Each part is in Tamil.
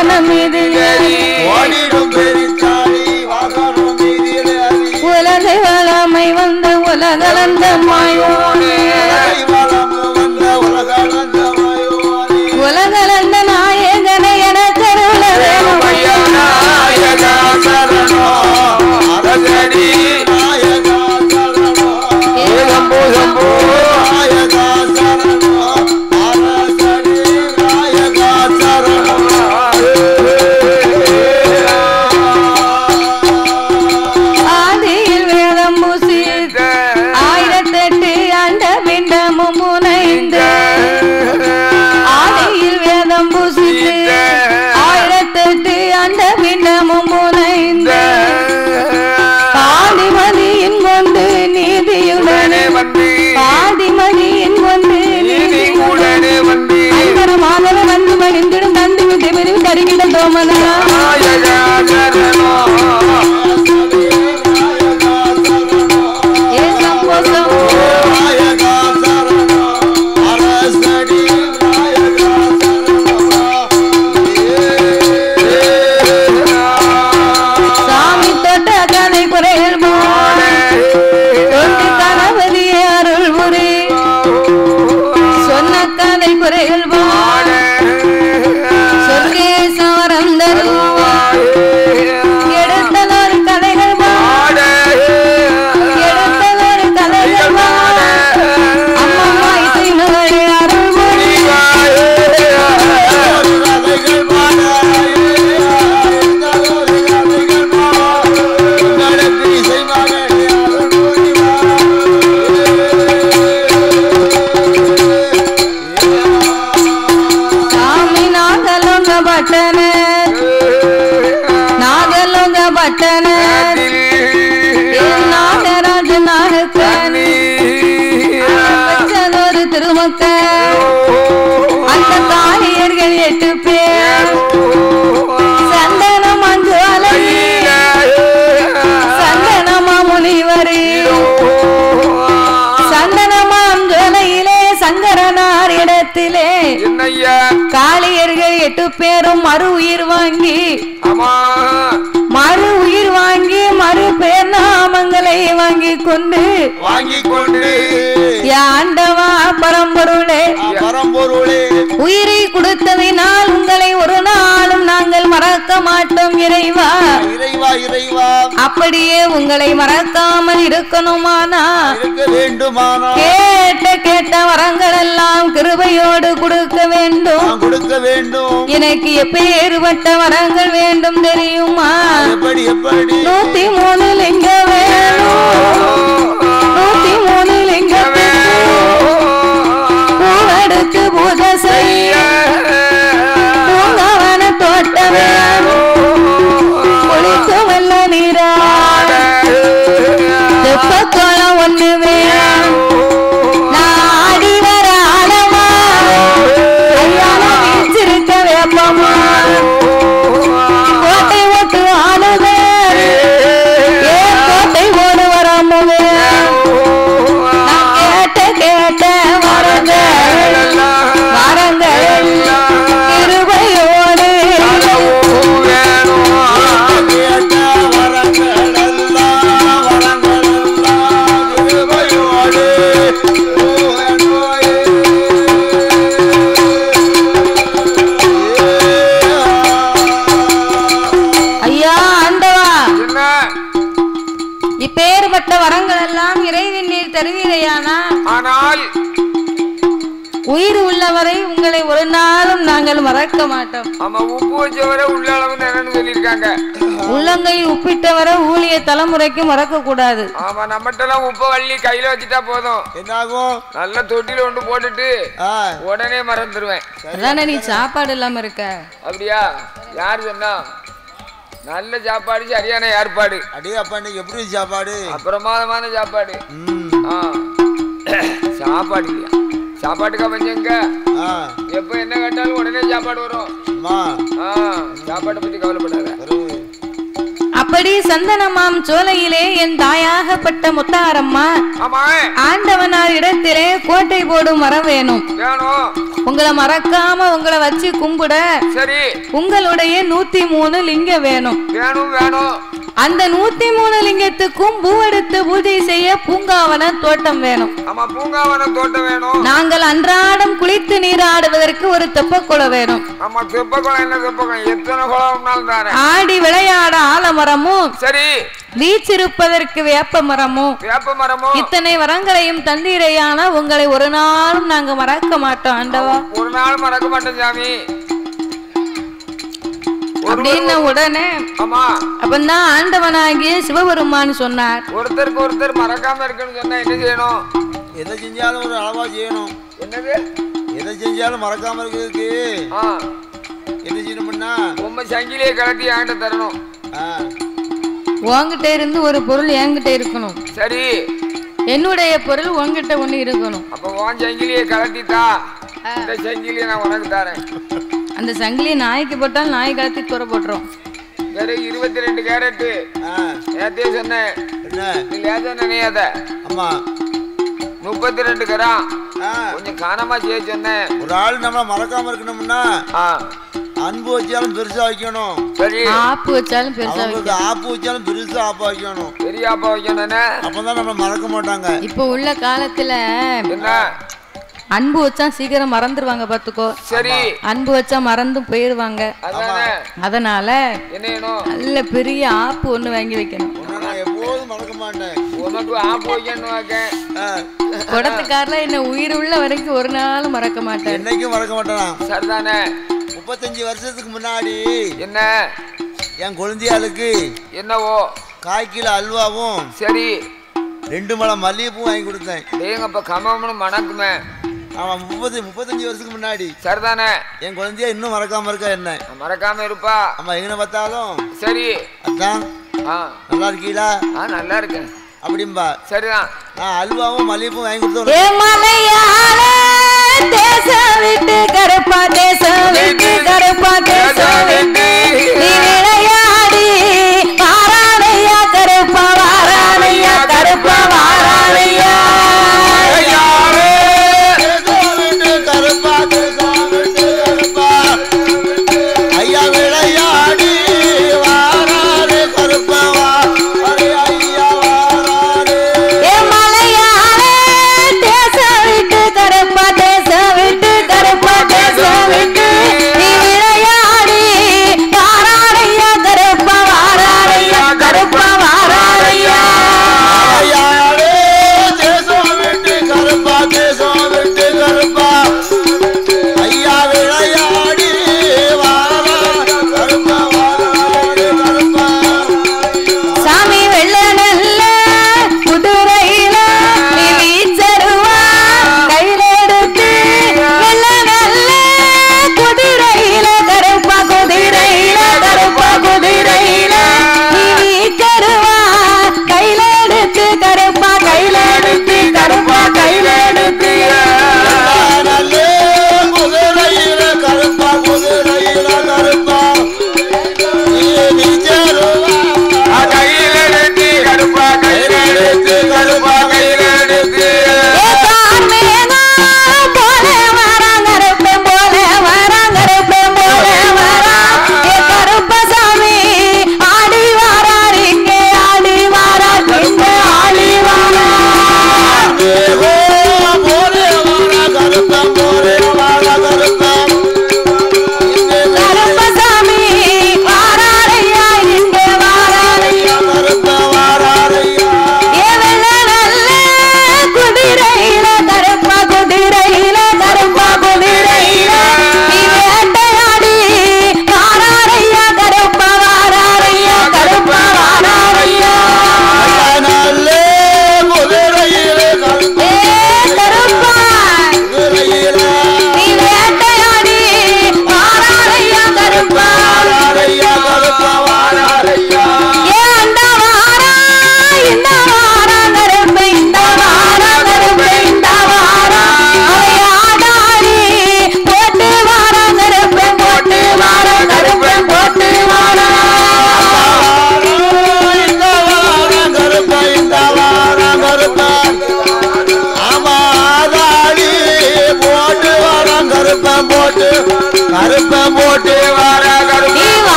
வாகனம் மீது உலகை வளமை வந்த உலகளந்த மாயோனே உலகளந்த நாயகனை என கருள வேணும் ஆதியில் வேதம் பூசி 1008 அண்ட பிண்டமும் முனைந்து ஆதியில் வேதம் பூசி 1008 அண்ட பிண்டமும் முனைந்து பாதிமதியின் கொண்டு நீதியுடனே பாதிமதியின் கொண்டு நீதியுடனே மாதவ வந்து மணிந்திடும் தந்து விட்டு தருகிட தோமனா சாமி தொட்ட கதை குறைகள் தொட்டு கணபதியே அருள் புரி சொன்ன கதை குறைகள் சொர்க்கேசவரம் தருவார் எடுத்ததொரு கதைகள் எடுத்ததொரு கதைகள் அம்மா இசை மகளே அருள் புரி சாமி நாகலோக பட்டன நாகலோக பட்டன நாகராஜ நாகக்கனி ஒரு திருமக்க அந்த காளியர்கள் 8 பேர் சந்தனம் அங்கு அலகி சந்தனமா முனிவரி சந்தனமாம் ஜோலையிலே சங்கரனார் இடத்திலே காளியர்கள் 8 பேரும் மறு உயிர் வாங்கி மறு பேர் நாமங்களை வாங்கி கொண்டு ஆண்டவா பரம்பொருளே உயிரை கொடுத்ததினால் உங்களை ஒரு நாளும் நாங்கள் மறக்க மாட்டோம் இறைவா அப்படியே உங்களை மறக்காமல் இருக்கணுமானா கேட்ட வரங்கள் எல்லாம் கிருபையோடு கொடுக்க வேண்டும் எனக்கு எப்பேறுபட்ட வரங்கள் வேண்டும் தெரியுமா 103 லிங்க வேணும் 103 லிங்க பூவெடுத்து பூஜை செய்ய பூங்கவன தோட்டம் குளித்து வெள்ள நீராட தெப்பக்கோளம் ஒண்ணு வேணும் நாடி வர ஆழமா ஐயால வீச்சிருக்க வேப்பமா கோட்டை ஓட்டு ஆளுவேன் ஏன் கோட்டை ஓடு வராமுவே கேட்ட வரங்கள் கிருபையோடு ஐயா ஆண்டவா இப்பேற்பட்ட வரங்கள் எல்லாம் இறைவன் நீர் தருவீரையானா ஆனால் உயிர் உள்ளவரை உங்களை ஒரு நாளும் நாங்கள் மறக்க மாட்டோம் உப்பு வச்சவரை உள்ளளவு சொல்லிருக்காங்க உள்ளங்கை உப்பிட்டவரை ஊழிய தலைமுறைக்கு மறக்க கூடாது ஆமா நம்மட்டெல்லாம் உப்பு வள்ளி கையில வச்சுட்டா போதும் என்னாகும் நல்ல தொட்டில ஒன்று போட்டுட்டு உடனே மறந்துடுவேன் அதானே நீ சாப்பாடு இல்லாம இருக்க அப்படியா யாரு சொன்னா நல்ல சாப்பாடு சரியான ஏற்பாடு அடி அப்பா எப்படி சாப்பாடு பிரமாதமான சாப்பாடு சாப்பாடு இல்லையா சாப்பாட்டுக்கா பஞ்சங்க எப்ப என்ன கேட்டாலும் உடனே சாப்பாடு வரும் சாப்பாட்டை பத்தி கவலைப்படாத அப்படி சந்தனமாம் சோலையிலே என் தாயாகப்பட்ட முத்தாரம்மா ஆண்டவனார் இடத்திலே கோட்டை போடும் மரம் வேணும். உங்களை மறக்காம உங்களை வச்சு கும்பிட உங்களுடைய 103 லிங்கம் வேணும். அந்த 103 லிங்கத்துக்கும் பூவெடுத்து பூஜை செய்ய பூங்காவன தோட்டம் வேணும். நாங்கள் அன்றாடம் குளித்து நீராடுவதற்கு ஒரு தெப்பக்குளம் வேணும். ஆடி விளையாட ஆலமரமும் வீச்சிருப்பதற்கு வேப்ப மரமும் இத்தனை வரங்களையும் தந்தீரையான உங்களை ஒரு நாளும் நாங்க மறக்க மாட்டோம் ஆண்டவா. ஒரு நாள் மறக்க மாட்டோம் சாமி அப்படின்னு உடனே அப்பதான் ஆண்டவனாகிய சிவபெருமான் சொன்னார், ஒருத்தருக்கு ஒருத்தர் மறக்காம இருக்குன்னு சொன்னா என்ன செய்யணும்? எதை செஞ்சாலும் ஒரு அளவா செய்யணும். என்னது? எதை செஞ்சாலும் மறக்காம இருக்கிறதுக்கு என்ன செய்யணும்னா உங்க சங்கிலியை கலட்டி என்கிட்ட தரணும். உங்ககிட்ட இருந்து ஒரு பொருள் என்கிட்ட இருக்கணும். சரி, என்னுடைய பொருள் உங்ககிட்ட ஒண்ணு இருக்கணும். அப்ப உன் சங்கிலியை கலட்டித்தா, இந்த சங்கிலியை நான் உனக்கு தரேன். அந்த சங்கிலியை நாய்க்கு போட்டால் நாய் கலத்தி துற போட்டுரும். 22 கேரட் நேத்தே சொன்னேன், நினையாத. ஆமா 32 கிராம் கொஞ்சம் காணமா செய்ய சொன்னேன். ஒரு ஆள் நம்மள மறக்காம இருக்கணும்னா அன்பு வச்சாலும் பெருசா வைக்கணும். சரி, ஆப்பு வச்சாலும் பெருசா வைக்கணும். ஆப்பு வச்சாலும் பெருசா ஆப்பா வைக்கணும். பெரிய ஆப்பா வைக்கணும். அப்பதான் நம்மள மறக்க மாட்டாங்க. இப்ப உள்ள காலத்துல என்ன அன்பு வச்சா சீக்கிரம் மறந்துடுவாங்க பாத்துக்கோ. சரி, அன்பு வச்சா மறந்து போயிருவாங்க. அதனால நல்ல பெரிய ஆப்பு ஒண்ணு வாங்கி வைக்கணும். எப்போதும் மறக்க மாட்டேன். உனக்கு ஆப்பு வைக்கணும். குடத்துக்காரல என்ன உயிர் உள்ள வரைக்கும் ஒரு நாள் மறக்க மாட்டேன். என்னைக்கும் மறக்க மாட்டேன். சரிதானே? 35 வருஷத்துக்கு முன்னாடி என்ன என் குழந்தையாளுக்கு என்னவோ 1/4 கிலோ அல்வாவும் சரி 2 முழம் மல்லிகைப்பூ வாங்கி கொடுத்தேன். அப்ப கமம்னு மணக்குமே. அவன் 35 வருஷத்துக்கு முன்னாடி. சரிதானே? என் குழந்தைய இன்னும் மறக்காம இருக்கா? என்ன மறக்காம இருப்பா? ஆமா, எங்க பார்த்தாலும் சரி அதான் நல்லா இருக்கீங்களா? நல்லா இருக்கேன் அப்படின்பா. சரிதான். நான் அல்வாவும் மல்லிகைப்பூ வாங்கி கொடுத்தோம். தேசம் விட்டு கருப்பா, தேசம் விட்டு கருப்பா, தேசம் விட்டு நீ விளையாடி வாரானையா கருப்பா, வாரானையா கருப்பா, வாரானையா கருப்பா, தேசம் விட்டு கருப்பா, ஐயா விளையாடி வாரானே கருப்பா, ஐயா வாரானே. ஏ மலையாளே தேசம் விட்டு கருப்பா, தேசம் விட்டு கருப்பா, தேசம் விட்டு நீ விளையாடி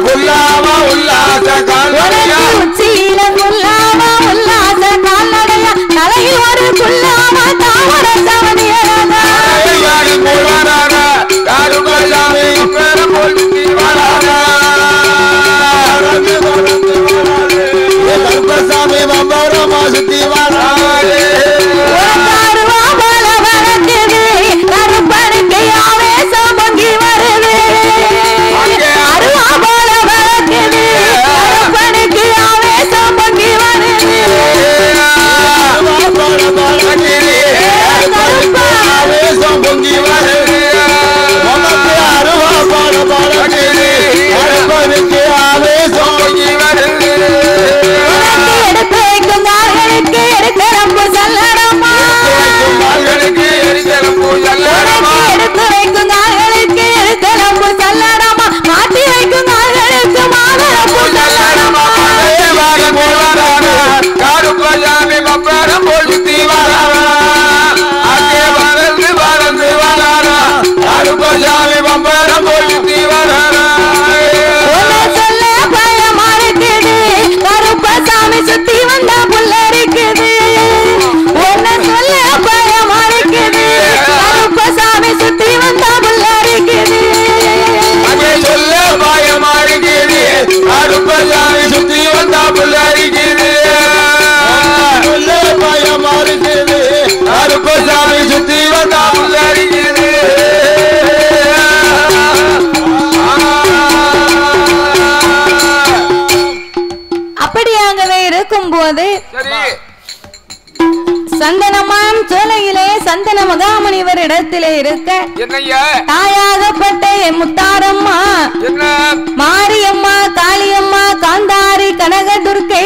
புல்லாமா உல்லாச கால்நடையா உச்சியில புல்லாமா உல்லாச கால்நடையா தலையில் ஒரு புல்லாமா தாமர சவனியராதா போவாராரா காருபசாமி பேரம் போல் சுத்தி வாராரா கருப்பசாமி பம்பரமா சுத்தி வாராரே சந்தனமாம் சோலையிலே சந்தன மகாமுனிவர் இடத்திலே இருக்க தாயாகப்பட்ட முத்தாரம்மா மாரியம்மா காளியம்மா காந்தாரி கனகதுர்க்கை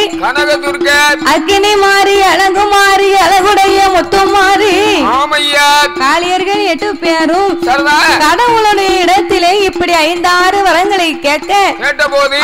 அக்கினி மாறி அழகு மாறி அழகுடைய முத்துமாரி காளியர்கள் 8 பேரும் கடவுளுடைய இடத்திலே இப்படி 5-6 வரங்களை கேட்டபோது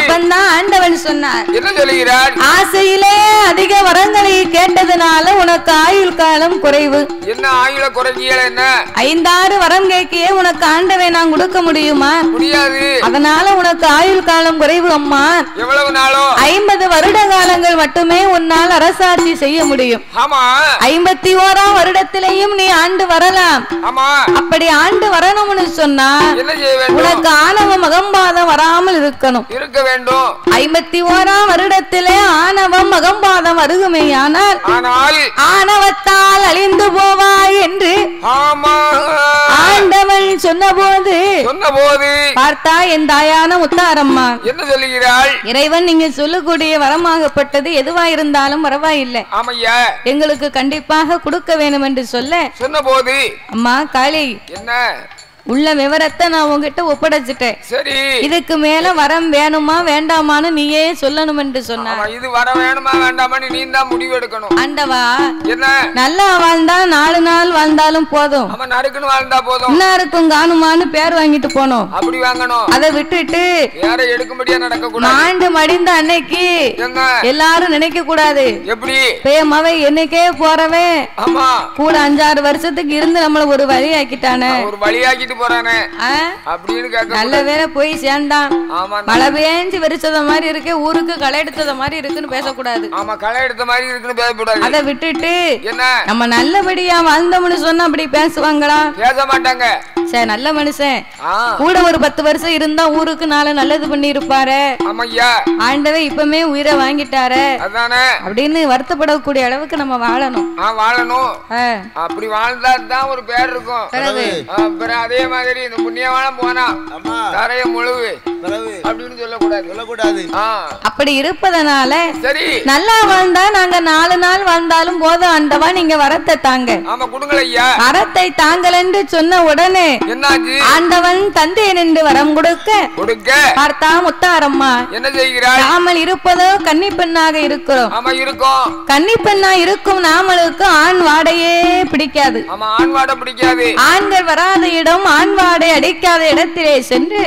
ஆண்டவன் சொன்னார் ஆசையிலே அதிக வரங்களை கேட்டதுனால உனக்கு ஆயுள் காலம் குறைவு. என்ன ஆயுள குறைஞ்சியல என்ன 5-6 வரம் கேக்கியே உனக்கு ஆண்டவன் நான் கொடுக்க முடியுமா? முடியாது. அதனால உனக்கு ஆயுள் காலம் குறைவு அம்மா. எவ்வளவு நாளோ? 50 வருட காலங்கள் மட்டுமே உன்னால் அரசாட்சி செய்ய முடியும். ஆமா. 51ஆம் வருடத்திலேயும் நீ ஆண்டு வரலாம். ஆமா. அப்படி ஆண்டு வரணும்னு சொன்னா என்ன செய்ய வேண்டும்? உனக்கு ஆணவ மகம்பாதம் வராமல் இருக்கணும். இருக்க வேண்டும். 51ஆம் வருடத்திலே ஆணவம் மகம்பாதம் வருகுமேயானால் ஆணவத்தால் அழிந்து போவாய் என்று ஆண்டவன் சொன்னபோது பார்த்தா என் தாயான முத்தாரம்மா என்ன சொல்லுகிறாள்? இறைவன் நீங்க சொல்லக்கூடிய வரமாகப்பட்டது எதுவா இருந்தாலும் பரவாயில்லை, எங்களுக்கு கண்டிப்பாக கொடுக்க வேண்டும் என்று சொன்னபோது அம்மா காளி என்ன உள்ள விவரத்தை நான் உங்ககிட்ட ஒப்படைச்சிட்டேன். சரி, இதுக்கு மேல வரம் வேணுமா வேண்டாமான்னு நீயே சொல்லணும் என்று சொன்னார். இது வர வேணுமா வேண்டாமான்னு நீ தான் முடிவு எடுக்கணும். ஆண்டவா என்ன நல்லா வாழ்ந்தா 4 நாள் வாழ்ந்தாலும் போதும், ஆமா நறுக்குன்னு வாழ்ந்தா போதும், இன்னாருக்கும் காணுமான்னு பேர் வாங்கிட்டு போனோம். அப்படி வாங்கணும். அதை விட்டுட்டு வேற எடுக்கும்படியா நடக்க கூடாது. ஆண்டு மடிந்த அன்னைக்கு எல்லாரும் நினைக்க கூடாது. எப்படி பேமவை என்னைக்கே போறவன் ஆமா கூட 5-6 வருஷத்துக்கு இருந்து நம்மள ஒரு வழியாக்கிட்டானே, ஒரு வழியாக்கிட்டு போறானே அப்படின்னு கேட்க நல்ல வேற போய் சேர்ந்தான். மழை பெஞ்சு வெறிச்சத மாதிரி இருக்கு, ஊருக்கு களை எடுத்தத மாதிரி இருக்குன்னு பேசக்கூடாது. ஆமா களை எடுத்த மாதிரி இருக்குன்னு பேசக்கூடாது. அதை விட்டுட்டு என்ன நம்ம நல்லபடியா வாழ்ந்தோம்னு சொன்னா அப்படி பேசுவாங்களா? பேச மாட்டாங்க. சரி, நல்ல மனுஷன் கூட ஒரு 10 வருஷம் இருந்தா ஊருக்கு நாளை நல்லது பண்ணி இருப்பாரு. ஆண்டவே இப்பமே உயிரை வாங்கிட்டாரு அப்படின்னு வருத்தப்படக்கூடிய அளவுக்கு நம்ம வாழணும். வாழணும். அப்படி வாழ்ந்தா தான் ஒரு பேர் இருக்கும். அதே மாதிரி இந்த புண்ணியவான போனா தரைய முழுவு அப்படின்னு சொல்லக்கூடாது. அப்படி இருப்பதனால சரி நல்லா வாழ்ந்தா நாங்க 4 நாள் வாழ்ந்தாலும் போதும், ஆண்டவா நீங்க வரத்தை தாங்க. ஆமா கொடுங்கள் ஐயா. வரத்தை தாங்கள் என்று சொன்ன உடனே என்னாச்சு? ஆண்டவன் தந்தேன் என்று வரம் கொடுக்க பார்த்தா முத்தாரம்மா என்ன செய்கிறார்? நாமல் இருப்பதோ கன்னி பெண்ணாக இருக்கிறோம். ஆமா இருக்கும். கன்னி பெண்ணா இருக்கும் நாமளுக்கு ஆண் வாடையே பிடிக்காது. ஆமா ஆண் வாடை பிடிக்காது. ஆண்கள் வராத இடம் ஆண் வாடை அடிக்காத இடத்திலே சென்று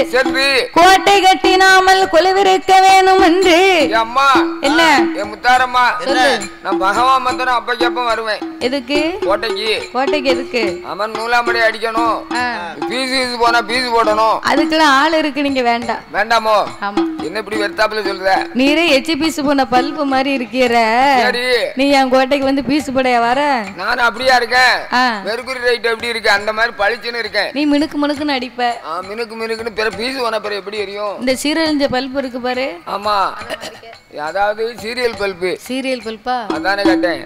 கோட்டை கட்டினாமல் குழுவிருக்க வேணும் என்று. அம்மா என்ன முத்தாரம்மா நான் பகவான் மந்திரம் அப்பக்கப்ப வருவேன். எதுக்கு? கோட்டைக்கு எதுக்கு? அவன் நூலாம்படி அடிக்கணும், பீஸ் போனா பீஸ் போடணும். அதுக்கெல்லாம் ஆள் இருக்கு, நீங்க வேண்டாம். வேண்டாமோ? ஆமா என்ன இப்படி வெறுத்தாப்புல சொல்ற? நீரே எச்சி பீசு போன பல்பு மாதிரி இருக்கிற. நீ என் கோட்டைக்கு வந்து பீசு படைய வர? நான் அப்படியா இருக்கேன். மெர்குரி ரைட் எப்படி இருக்கு அந்த மாதிரி பளிச்சுன்னு இருக்கேன். நீ மினுக்கு மினுக்குன்னு அடிப்ப. மினுக்கு மினுக்குன்னு பிற பீசு போன பிற எப்படி எரியும்? இந்த சீரழிஞ்ச பல்பு இருக்கு பாரு. ஆமா, அதாவது சீரியல் பல்பு. சீரியல் பல்பா? அதானே கேட்டேன்.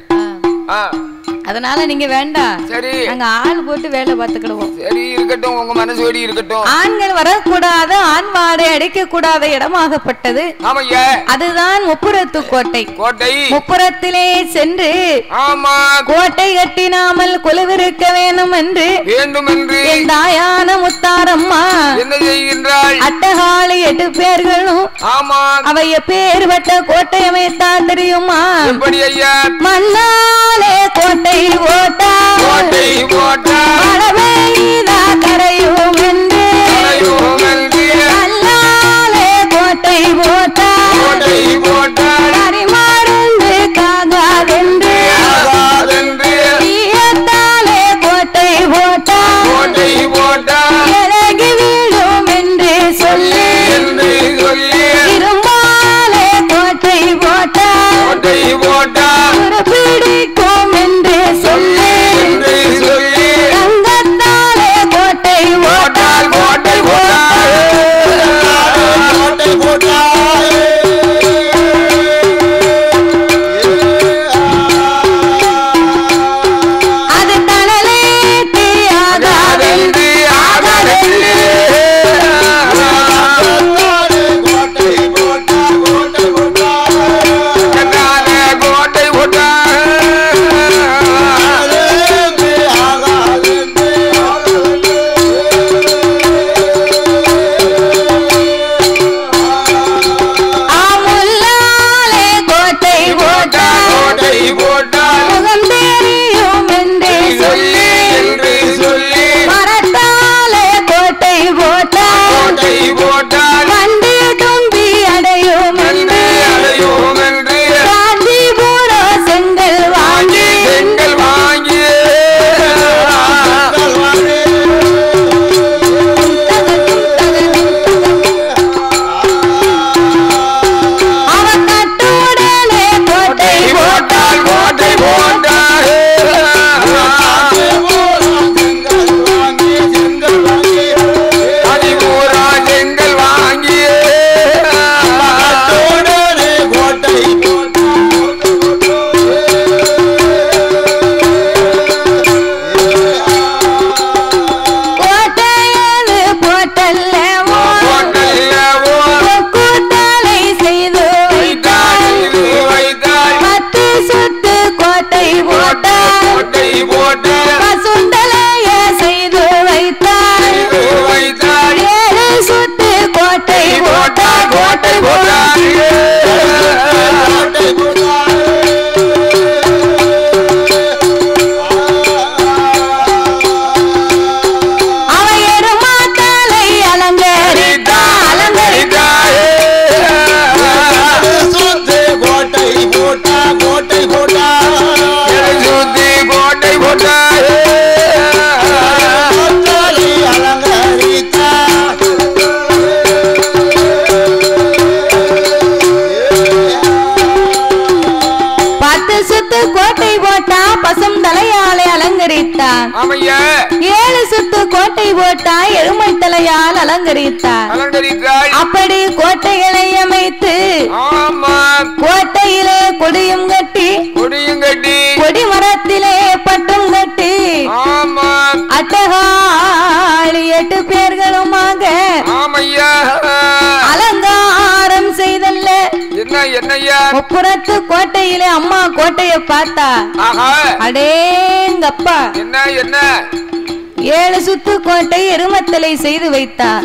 அதனால நீங்க வேண்டாம். சரி, நாங்க ஆள் போட்டு வேலை பார்த்துக்கிடுவோம். சரி இருக்கட்டும், உங்க மனசு ஓடி இருக்கட்டும். ஆண்கள் வரக்கூடாத ஆண் வாடை அடைக்க கூடாத இடமாகப்பட்டது. ஆமையா, அதுதான் முப்புறத்து கோட்டை. கோட்டை முப்புறத்திலே சென்று ஆமா கோட்டை கட்டினாமல் குழுவிருக்க வேண்டும் என்று என் தாயான முத்தாரம்மா என்ன செய்கின்றாள்? அட்டகாளி 8 பேர்களும் ஆமா அவைய பேர் வட்ட கோட்டை அமைத்தா தெரியுமா? எப்படி ஐயா? மண்ணாலே கோட்டை ஓட்டா கோட்டை ஓட்டா மழை கரையும் என்று நல்லாலே கோட்டை ஓட்டா கோட்டை ஓட்டா பரிமாறுந்து காகாதென்று ஈயத்தாலே கோட்டை ஓட்டா கோட்டை ஓட்டா இறங்கி வீழும் என்று சொல்லி இரும்பாலே கோட்டை ஓட்டா கோட்டை ஓட்டா பிடிக்கும் என்று சொல்லி தங்கத்தாலே கோட்டை ஓட்டால் கோட்டை அது தனலே தீயாகாதென்று ஆகாதென்று கோட்டை ஓட்டா எருமை தலையால் அலங்கரித்தார். அப்படி கோட்டைகளை அமைத்து கோட்டையிலே கொடியும் கட்டி கொடி மரத்திலே பட்டும் கட்டி அட்டகாளி 8 பேர்களுமாக அலங்காரம் செய்தல்ல. முப்புறத்து கோட்டையிலே அம்மா கோட்டையை பார்த்தா அடேங்கப்பா 7 சுத்து கோட்டை எருமத்தலை செய்து வைத்தார்.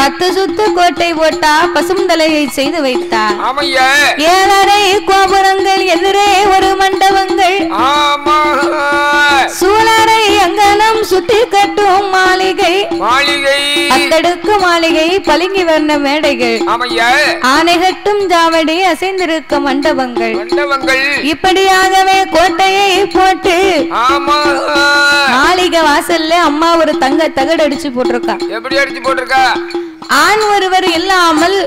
10 சுத்து கோட்டை போட்டா பசுந்தலையை செய்து வைத்தார். 7 கோபுரங்கள் எதிரே ஒரு மண்டபங்கள் சூழரை அங்கனம் சுத்தி கட்டும் மாளிகை அத்தடுக்கு மாளிகை பளிங்கு வர்ண மேடைகள் ஆனை கட்டும் ஜாவடி அசைந்திருக்க மண்டபங்கள் இப்படியாகவே கோட்டையை போட்டு மாளிகை வாசல்ல அம்மா ஒரு தங்க தகடு அடிச்சு போட்டிருக்கா. எப்படி அடிச்சு போட்டிருக்கா? ஆண் ஒருவர் இல்லாமல்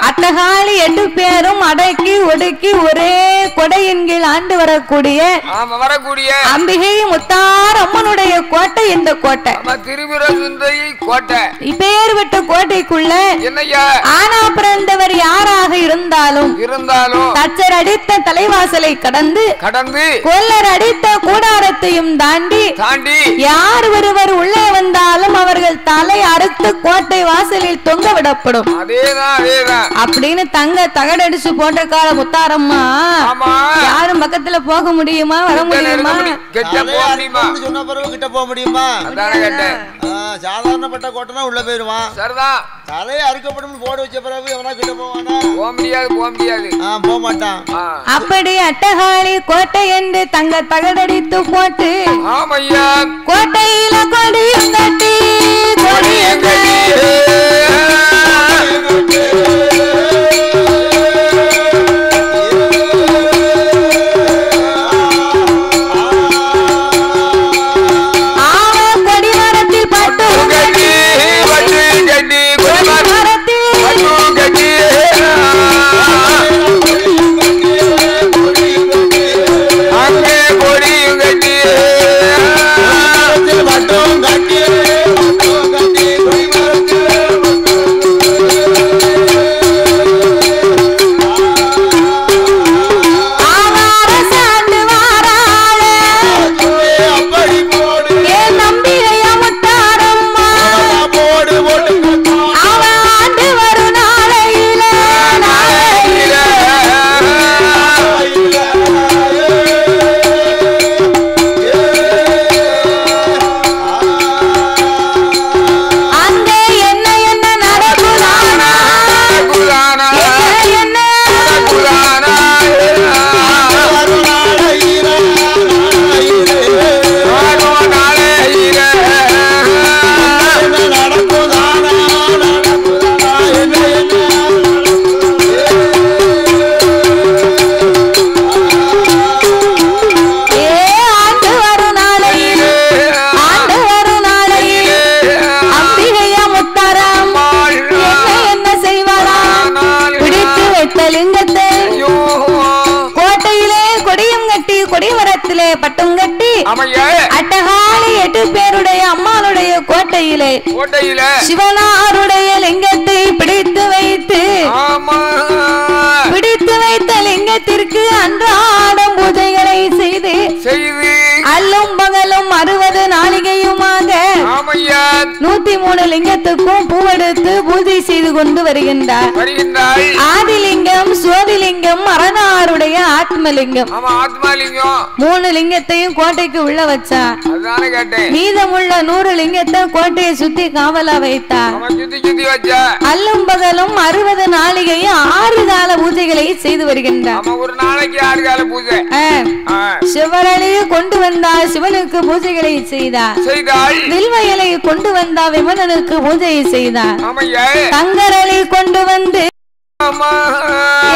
அட்டகாளி 8 பேரும் அடக்கி ஒடுக்கி ஒரே கொடையின் கீழ் ஆண்டு வரக்கூடிய அம்பிகை முத்தார் அம்மனுடைய கோட்டை இந்த கோட்டை கோட்டை. இப்பேற்பட்ட கோட்டைக்குள்ள ஆனா பிறந்தவர் யாராக இருந்தாலும் தச்சர் அடித்த தலைவாசலை கடந்து கொல்லர் அடித்த கூடாரத்தையும் தாண்டி யார் ஒருவர் உள்ளே வந்தாலும் அவர்கள் தலை அறுத்து கோட்டை வாசலில் தொங்க விடப்படும் அப்படின்னு தங்க தகடடிச்சு போட்ட கால முத்தாரம்மா யாரும் பக்கத்துல போக முடியுமா வர முடியுமா சொன்ன பிறகு கிட்ட போக முடியுமா சாதாரணப்பட்ட கோட்டைனா உள்ள போயிருவான் தலையை அறுக்கப்படும் போட வச்ச பிறகு எவனா கிட்ட போவானா போக முடியாது போக மாட்டான் அப்படி அட்டகாளி கோட்டை என்று தங்க தகடடித்து போட்டு கோட்டையில கொடியும் கட்டி கொடியும் பட்டுங்கட்டி அட்டகாளி 8 பேருடைய அம்மாளுடைய கோட்டையிலே சிவனாருடைய லிங்கத்தை பிடித்து வைத்த லிங்கத்திற்கு அன்றாடம் பூஜைகளை செய்து அல்லும் பகலும் 60 நாளிகையுமாக 103 லிங்கத்துக்கும் பூவெடுத்து பூஜை செய்து கொண்டு வருகின்றார். ஆதிலிங்கம், சோதிலிங்கம், அரணாருடைய ஆத்மலிங்கம் 3 லிங்கத்தையும் கோட்டைக்கு உள்ள வச்சா. மீதமுள்ள 100 லிங்கத்தை கோட்டையை சுத்தி காவலா வைத்தார். அல்லும் பகலும் 60 நாளிகையும் 6 கால பூஜைகளை செய்து வருகின்றார். ஒரு நாளைக்கு 6 கால பூஜை. சிவரளியை கொண்டு வந்தார், சிவனுக்கு பூஜைகளை செய்தார். வில்வயலை கொண்டு வந்தார், விமலனுக்கு பூஜையை செய்தார். தங்கரளி கொண்டு வந்து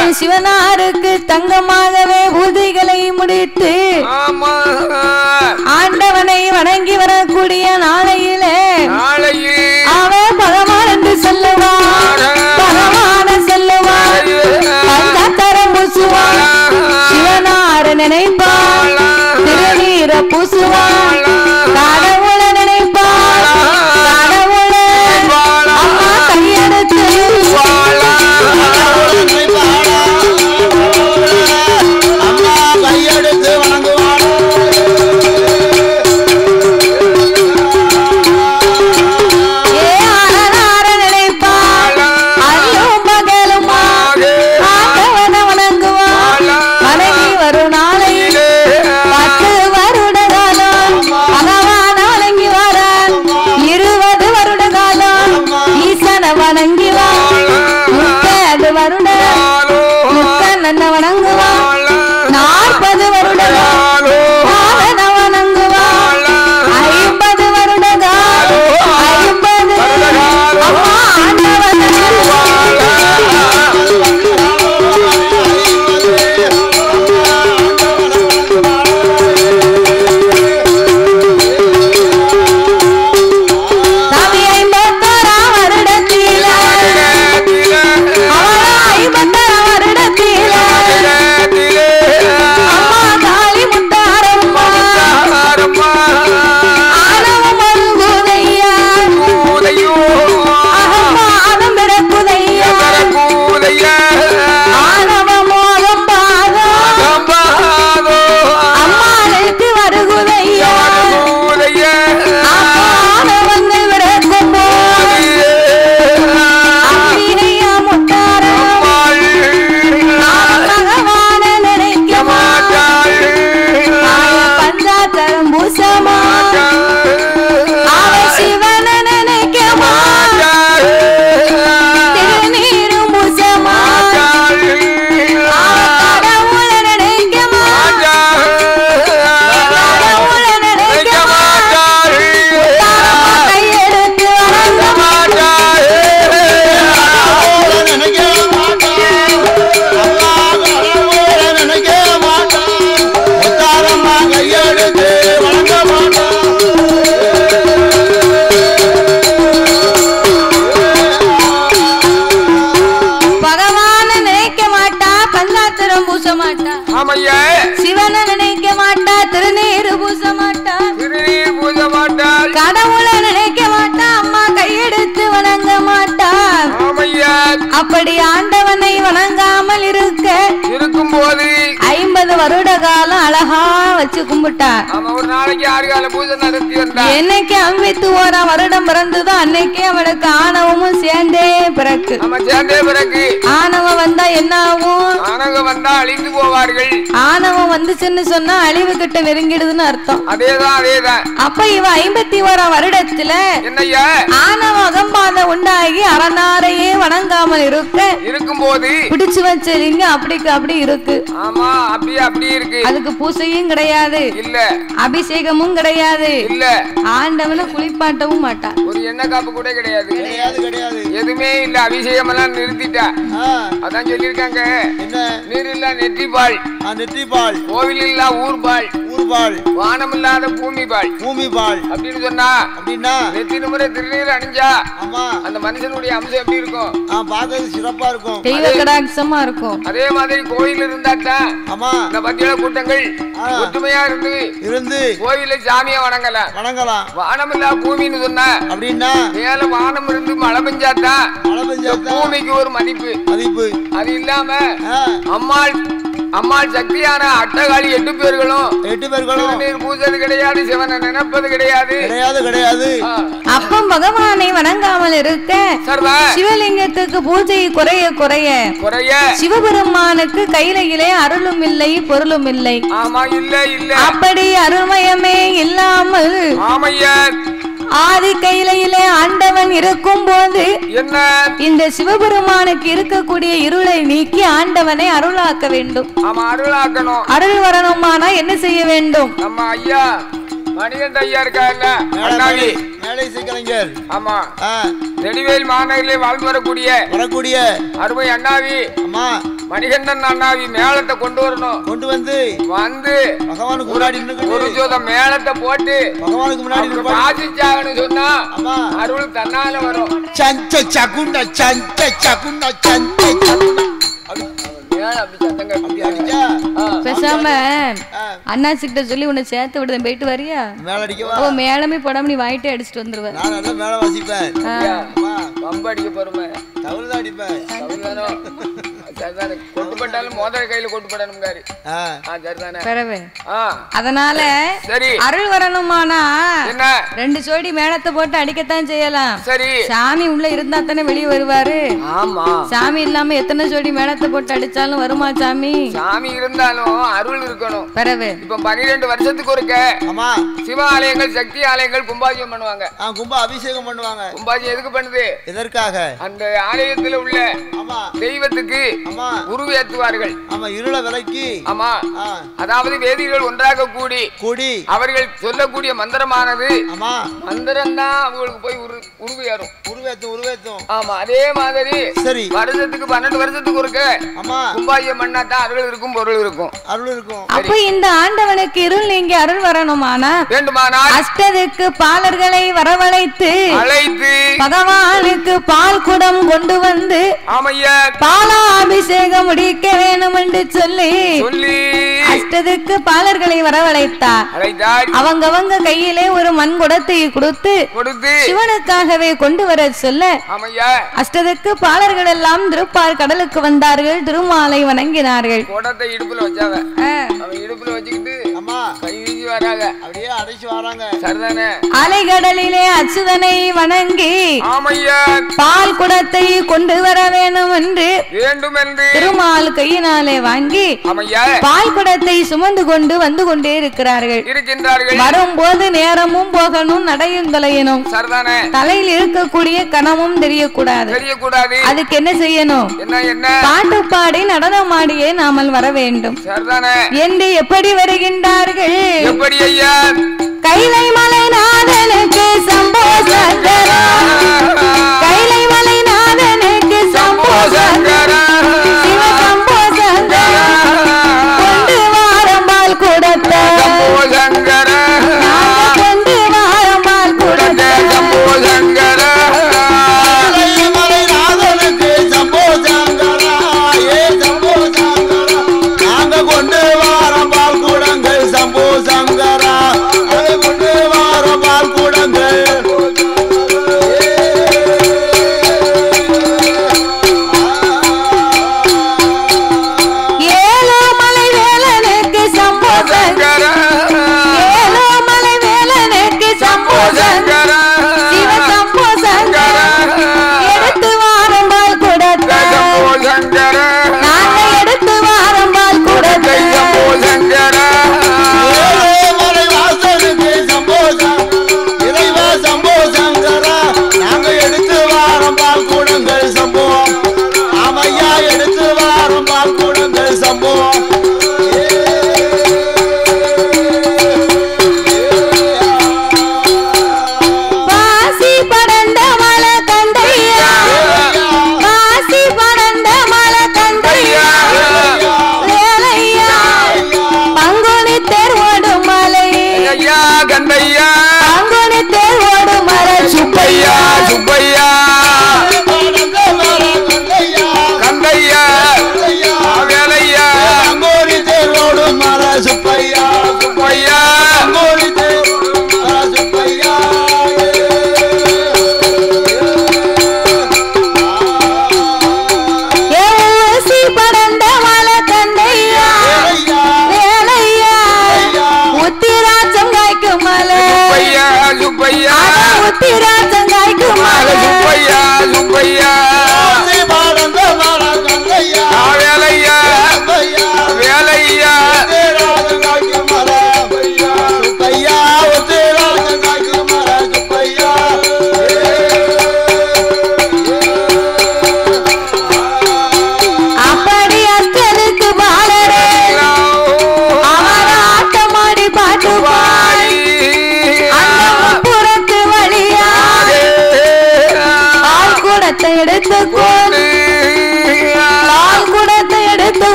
என் சிவனாருக்கு தங்கமாகவே பூஜைகளை முடித்து ஆண்டவனை வணங்கி வரக்கூடிய நாளையிலே அவன் பகவான் என்று சொல்லுவான், பகவான சொல்லுவான், பஞ்சாத்தரம் பூசுவான், சிவனார் நினைப்பான், திருநீர பூசுவான், கடவுளை நினைப்பான், கடவுளை அம்மா கையெடுத்து மாட்டா. ஆமையா. சிவனை நினைக்க மாட்டா, திருநீரு பூச மாட்டா, திருநீர் பூச மாட்டாள். கடவுளை நினைக்க மாட்டா, அம்மா கையெடுத்து வணங்க மாட்டா. ஆமையா. அப்படி ஆண்டவனை வணங்காமல் இருக்கும் போது 50 வருட காலம் அழகா வச்சு கும்பிட்டா. ஒரு நாளைக்கு 6 கால பூஜை நடத்தி வந்தா. என்னைக்கு 51 வருடம் பிறந்ததோ அன்னைக்கே அவளுக்கு ஆணவமும் சேர்ந்தே பிறகு. ஆணவம் வந்தா என்ன ஆகும்? ஆணவம் வந்தா அழிந்து போவார்கள். ஆணவம் வந்துச்சுன்னு சொன்னா அழிவு கிட்ட நெருங்கிடுதுன்னு அர்த்தம். அதேதான் அதேதான். அப்ப இவ 51 வருடத்துல என்னையா ஆணவ அகம்பாத உண்டாகி அரணாரையே வணங்காமல் இருக்கும் போது பிடிச்சு வச்சலிங்க அப்படிக்கு அப்படி இருக்கு. ஆமா அப்படியே அப்படி இருக்கு. அதுக்கு பூசையும் கிடையாது, இல்ல அபிஷேகமும் கிடையாது, இல்ல ஆண்டவனை குளிப்பாட்டவும் மாட்டா, ஒரு எண்ணெய் காப்பு கூட கிடையாது, எதுவுமே இல்ல. அபிஷேகம் எல்லாம் நிறுத்திட்டா. அதான் சொல்லிருக்காங்க, நீர் இல்ல நெற்றிப்பால், நெற்றிப்பால் கோவில் இல்ல ஊர்பால், ஊர்பால் வானம் இல்லாத பூமிபால், பூமிபால் அப்படின்னு சொன்னா அப்படின்னா நெற்றி முறை திருநீர் அணிஞ்சா அந்த மனுஷனுடைய அம்சம் எப்படி இருக்கும்? பார்க்கறது சிறப்பா இருக்கும், தெய்வ கடாட்சமா இருக்கும். அதே மாதிரி கோயில் இருந்தாட்டா இந்த பத்தியில கூட்டங்கள் ஒற்றுமையா இருந்து கோயில சாமியை வணங்கலாம். வானம் இல்ல பூமின்னு சொன்ன அப்படின்னா மேல வானம் இருந்து மழை பெஞ்சாட்டா பூமிக்கு ஒரு மதிப்பு. அது இல்லாம அம்மாள் சக்தியான அட்டகாளி 8 பேர்களும் நீர் பூஜை கிடையாது, சிவனை நினைப்பது கிடையாது. அப்பம் பகவானை வணங்காமல் இருக்க சிவலிங்கத்துக்கு பூஜை குறைய சிவபெருமானுக்கு கையிலே அருளும் இல்லை, பொருளும் இல்லை. ஆமா இல்ல இல்ல. அப்படி அருள்மயமே இல்லாமல் ஆதி கையிலே ஆண்டவன் இருக்கும் போது என்ன இந்த சிவபெருமானுக்கு இருக்கக்கூடிய இருளை நீக்கி ஆண்டவனை அருளாக்க வேண்டும். ஆமா அருளாக்கணும். அருள் வரணுமானா என்ன செய்ய வேண்டும்? நம்ம ஐயா மணிகண்ட ஐயா இருக்காருல்ல, மேலை சிக்கலைஞர். ஆமா நெடுவேல் மாநகரிலே வாழ்ந்து வரக்கூடிய அருமை அண்ணாவி மணிகண்டன் அண்ணாவி மேளத்தை கொண்டு வரணும். கொண்டு வந்து பகவானுக்கு முன்னாடி ஒரு ஜோதம் மேளத்தை போட்டு பகவானுக்கு முன்னாடி வாசிச்சாங்கன்னு சொன்னா அருள் தன்னால வரும். சஞ்ச சகுண்ட சஞ்ச சகுண்ட சஞ்ச சகுண்ட பேசாம அண்ணாச்சி கிட்ட சொல்லி உன்னை சேர்த்து விடுதேன், போயிட்டு வரியா? மேலமே போடாம நீ வாங்கிட்டு அடிச்சுட்டு வந்துருவேன். அதனால அருள் வரணுமானா 2 ஜோடி மேளத்தை போட்டு அடிக்கத்தான் செய்யலாம். சாமி உள்ள இருந்தா தானே வெளியே வருவாரு. சாமி இல்லாம எத்தனை ஜோடி மேளத்தை போட்டு அடிச்சாலும் வருமா சாமி? சாமி இருந்தாலும் அருள் இருக்கணும். இப்ப 12 வருஷத்துக்கு ஒருக்க சிவ ஆலயங்கள் சக்தி ஆலயங்கள் கும்பாபிஷேகம் பண்ணுவாங்க, அபிஷேகம் பண்ணுவாங்க. கும்பாபிஷேகம் எதுக்கு பண்ணுது? எதற்காக? அந்த ஆலயத்தில் உள்ள தெய்வத்துக்கு உருவேற்றுவார்கள். இருள விலைக்கு. அதாவது வேதிகள் ஒன்றாக கூடி அவர்கள் சொல்லக்கூடிய மந்திரமானது மந்திரம் தான் அவங்களுக்கு போய் உருவேற்றும். ஆமா அதே மாதிரி வருஷத்துக்கு 12 வருஷத்துக்கு ஒருக்க கும்பாபிஷேகம் பண்ணாதான் அருள் இருக்கும், பொருள் இருக்கும். அப்ப இந்த ஆண்டவனுக்கு இருள் நீங்க அருள் வரணுமானா வேண்டுமானால் அஷ்டதிக்கு பாலர்களை வரவழைத்து பகவானுக்கு பால் குடம் கொண்டு வந்து பாலாபிஷேகம் முடிக்க வேணும் என்று சொல்லி அஷ்டதிக்கு பாலர்களை வரவழைத்தார். அவங்க கையிலே ஒரு மண் குடத்தை கொடுத்து சிவனுக்காகவே கொண்டு வர சொல்ல அஷ்டதிக்கு பாலர்கள் எல்லாம் திருப்பார் கடலுக்கு வந்தார்கள், திருமாலை வணங்கினார்கள். அலைகடலிலே அச்சுதனை வணங்கி பால் குடத்தை கொண்டு வர வேண்டும் என்று திருமால் கையினாலே வாங்கி பால் குடத்தை சுமந்து கொண்டு வந்து கொண்டே இருக்கிறார்கள். வரும்போது நேரமும் போகணும், நடையும் தொலையணும், தலையில் இருக்கக்கூடிய கணமும் தெரியக்கூடாது. அதுக்கு என்ன செய்யணும்? பாட்டு பாடி நடனமாடியே நாமல் வர வேண்டும் என்று எப்படி வருகின்றார்கள்? கைலை மலை நாதனுக்கு சம்போ சங்கரா, கைலை மலை நாதனுக்கு சம்போ சங்கரா, சிவ சம்போ சங்கரா, கொண்டு வாரம்பால் குடத்த கொண்டு வாரம்பால் குடத்த சம்போ சங்கரா, மலை நாதனுக்கு சம்போ சங்கரா, ஏ சம்போ சங்கரா, நாங்க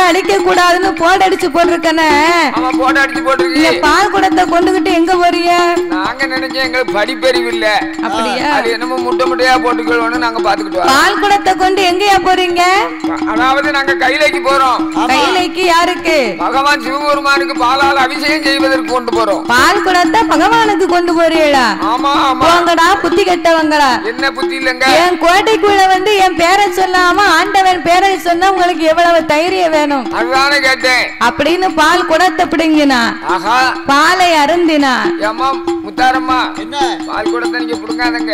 அடிக்க கூடாதுன்னு போட அடிச்சு போட்டிருக்கனே. ஆமா போட அடிச்சு போட்டிருக்கீங்க. பால் குடத்தை கொண்டுகிட்டு எங்க போறீங்க? நாங்க நினைச்சேன் எங்களுக்கு படிப்பறிவு இல்ல. அப்படியா? அது என்னமோ முட்டையா போட்டுக்கொள்ளணும் நாங்க பாத்துக்கிட்டு வரோம். பால் குடத்தை கொண்டு எங்கயா போறீங்க? அதாவது நாங்க கைலைக்கு போறோம். கைலைக்கு யாருக்கு? பகவான் சிவபெருமானுக்கு பாலால் அபிஷேகம் செய்வதற்கு கொண்டு போறோம். பால் குடத்தை பகவானுக்கு கொண்டு போறீங்களா? ஆமா ஆமா. போங்கடா புத்தி கெட்டவங்களா. என்ன புத்தி இல்லங்க? என் கோட்டைக்குள்ள வந்து என் பேரை சொல்லாம ஆண்டவன் பேரை சொன்னா உங்களுக்கு எவ்வளவு தைரியம் வேணும்? அதுதானே கேட்டேன். அப்படின்னு பால் குடத்தை பிடுங்கினா பாலை அருந்தினா. அம்மா முத்தாரம்மா என்ன பால் குடத்தை நீங்க பிடுங்காதங்க.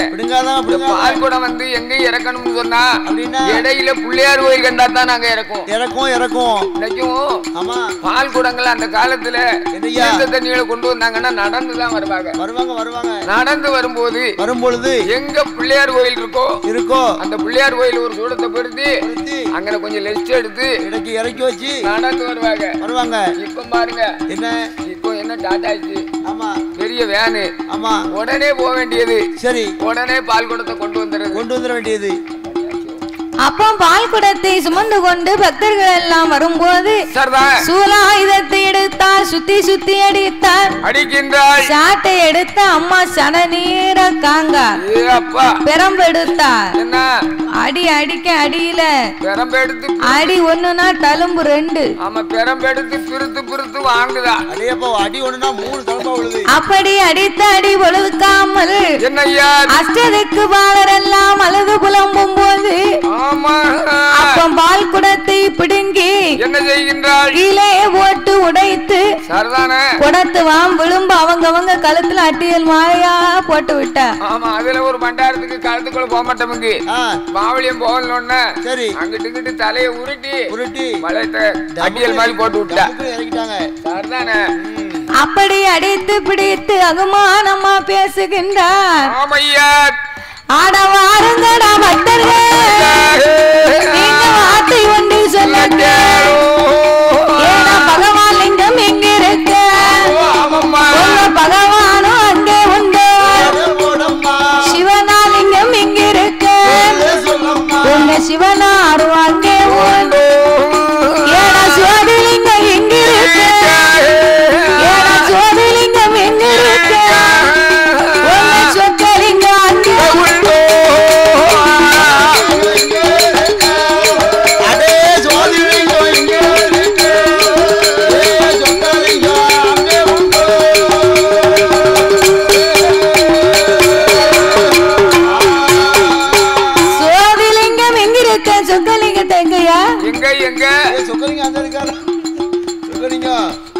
பால் குடம் வந்து எங்க இறக்கணும்னு சொன்னா இடையில பிள்ளையார் கோயில் கண்டா தான் நாங்க இறக்கும். ஆமா பால் குடங்கள் அந்த காலத்துல தண்ணிகளை கொண்டு வந்தாங்கன்னா நடந்துதான் வருவாங்க. நடந்து வரும்போது எங்க பிள்ளையார் கோயில் இருக்கோ அந்த பிள்ளையார் கோயில் ஒரு சூடத்தை பொறுத்து அங்க கொஞ்சம் லெஸ்ட் எடுத்து இறக்கி வச்சு நடந்து வருவாங்க. இப்ப பாருங்க என்ன டாடாச்சு. ஆமா பெரிய வேனு. ஆமா உடனே போக வேண்டியது. சரி உடனே பால் குடத்தை கொண்டு வந்துட வேண்டியது. அப்போ பால் குடத்தை சுமந்து கொண்டு பக்தர்கள் எல்லாம் வரும்போது சூலாயுதத்தை எடுத்தார். சுத்தி அடிக்கின்றார். சாட்டை எடுத்த அம்மா சனநீர காங்க பெரம்பு எடுத்தார். அடி அடிக்க அடியில பெரம்பு எடுத்து அடி ஒண்ணுனா தழும்பு 2. ஆமா பெரம்பு எடுத்து பிரித்து வாங்குதா. அடி ஒண்ணுனா 3 தழும்பா விழுது. அப்படி அடித்த அடி ஒழுக்காமல் என்னய்யா அஷ்டதிக்கு பாலரெல்லாம் அழுது புலம்பும் போது அப்ப பால் குடத்தை பிடுங்கி என்ன செய்கின்றாள்? கீழே போட்டு உடைத்து குடத்து விழும்பு அவங்க கழுத்துல அட்டியல் மாலையா போட்டு விட்ட. ஆமா அதுல ஒரு பண்டாரத்துக்கு கழுத்துக்குள்ள போக மாட்டோமுங்க. மாவளியம் போகலன்னு சரி அங்கிட்டு தலையை உருட்டி மலையத்தை அட்டியல் மாதிரி போட்டு விட்டா. சரிதானே? அப்படி அடித்து பிடித்து அகுமானமா பேசுகின்றார். ஆமையா ஆடவாருங்கடா பக்தர்களே, நீங்க வார்த்தை ஒன்று சொல்லுங்க. ஏன்னா பகவான் லிங்கம் எங்க இருக்கு? பகவானும் அங்கே உண்டு. சிவனாலிங்கம் எங்க இருக்கு? உங்க சிவனாரும் அங்கே உண்டு. ஏன்னா சோதிலிங்கம் எங்க இருக்கு? ஏன்னா சோதிலிங்கம் எங்க இருக்கு? உங்க சொக்கலிங்கம் அங்கே உண்டு.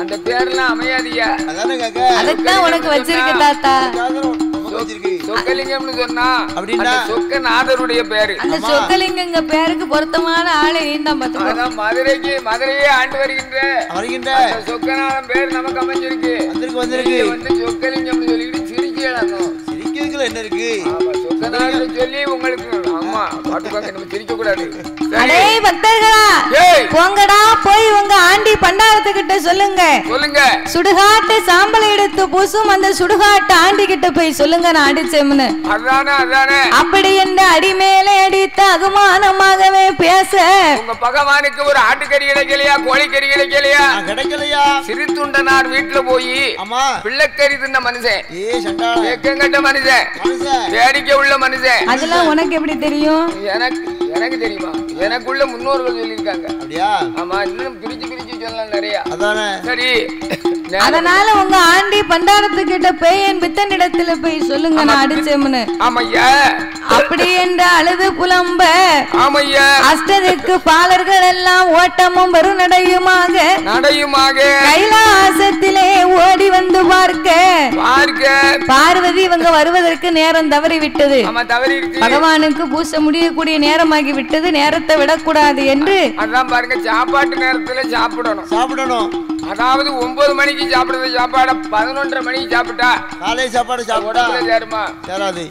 அந்த பேர்லாம் அமையாதியா. அதுதான் உனக்கு வச்சிருக்க தாத்தா. சொக்கலிங்கம்னு சொன்னா அப்படின்னா சொக்கநாதருடைய பேரு. அந்த சொக்கலிங்க பேருக்கு பொருத்தமான ஆளை தான் பாத்துக்கோ. மதுரையே ஆண்டு வருகின்ற சொக்கநாதன் பேர் நமக்கு அமைஞ்சிருக்கு. வந்து சொக்கலிங்கம்னு சொல்லிட்டு சிரிக்கலாம். சிரிக்கிறதுல என்ன இருக்கு? சொக்கநாதன் சொல்லி உங்களுக்கு ஆமா பாட்டுக்காக நம்ம சிரிக்க கூடாது. அடே பக்தர்களா, போங்கடா போய் உங்க ஆண்டி பண்டாரத்துக்கிட்ட சொல்லுங்க. சுடுகாட்டு சாம்பலை எடுத்து பூசும் அந்த சுடுகாட்டு ஆண்டி கிட்ட போய் சொல்லுங்க நான் அடிச்சேன்னு. அப்படி என்று அடி மேலே அடித்த அகுமானமாகவே பேச உங்க பகவானுக்கு ஒரு ஆட்டுக்கறி கிடைக்கலையா, கோழிக்கறி கிடைக்கலையா? சிறுத்துண்டனார் வீட்டுல போய் பிள்ளைக்கறி தின்ன மனுஷன், ஏக்கங்கட்ட மனுஷன், வேடிக்கை உள்ள மனுஷன். அதெல்லாம் உனக்கு எப்படி தெரியும்? எனக்கு தெரியுமா? எனக்குள்ள முன்னோர்கள் சொல்லிருக்காங்க. அப்படியா? ஆமா இன்னும் பிரிச்சு சொல்லலாம் நிறைய. அதானே. சரி அதனால உங்க ஆண்டி பண்டாரத்துக்கிட்ட போய் என் பித்தனிடத்துல போய் சொல்லுங்க நான் அடிச்சேன்னு. ஆமையா. அப்படி என்று அழுது புலம்ப ஆமையா அஷ்டதிக்கு பாலர்கள் எல்லாம் ஓட்டமும் நடையுமாக கைலாசத்திலே ஓடி வந்து பார்க்க பார்வதி இவங்க வருவதற்கு நேரம் தவறி விட்டது. பகவானுக்கு பூச முடியக்கூடிய நேரமாகி விட்டது. நேரத்தை விடக்கூடாது என்று அதான் பாருங்க சாப்பாட்டு நேரத்துல சாப்பிடணும். அதாவது 9 மணிக்கு சாப்பிடுறது சாப்பாட 11:30 மணிக்கு சாப்பிட்டா காலை சாப்பாடு சாப்பிட்டா சேருமா? சேராது.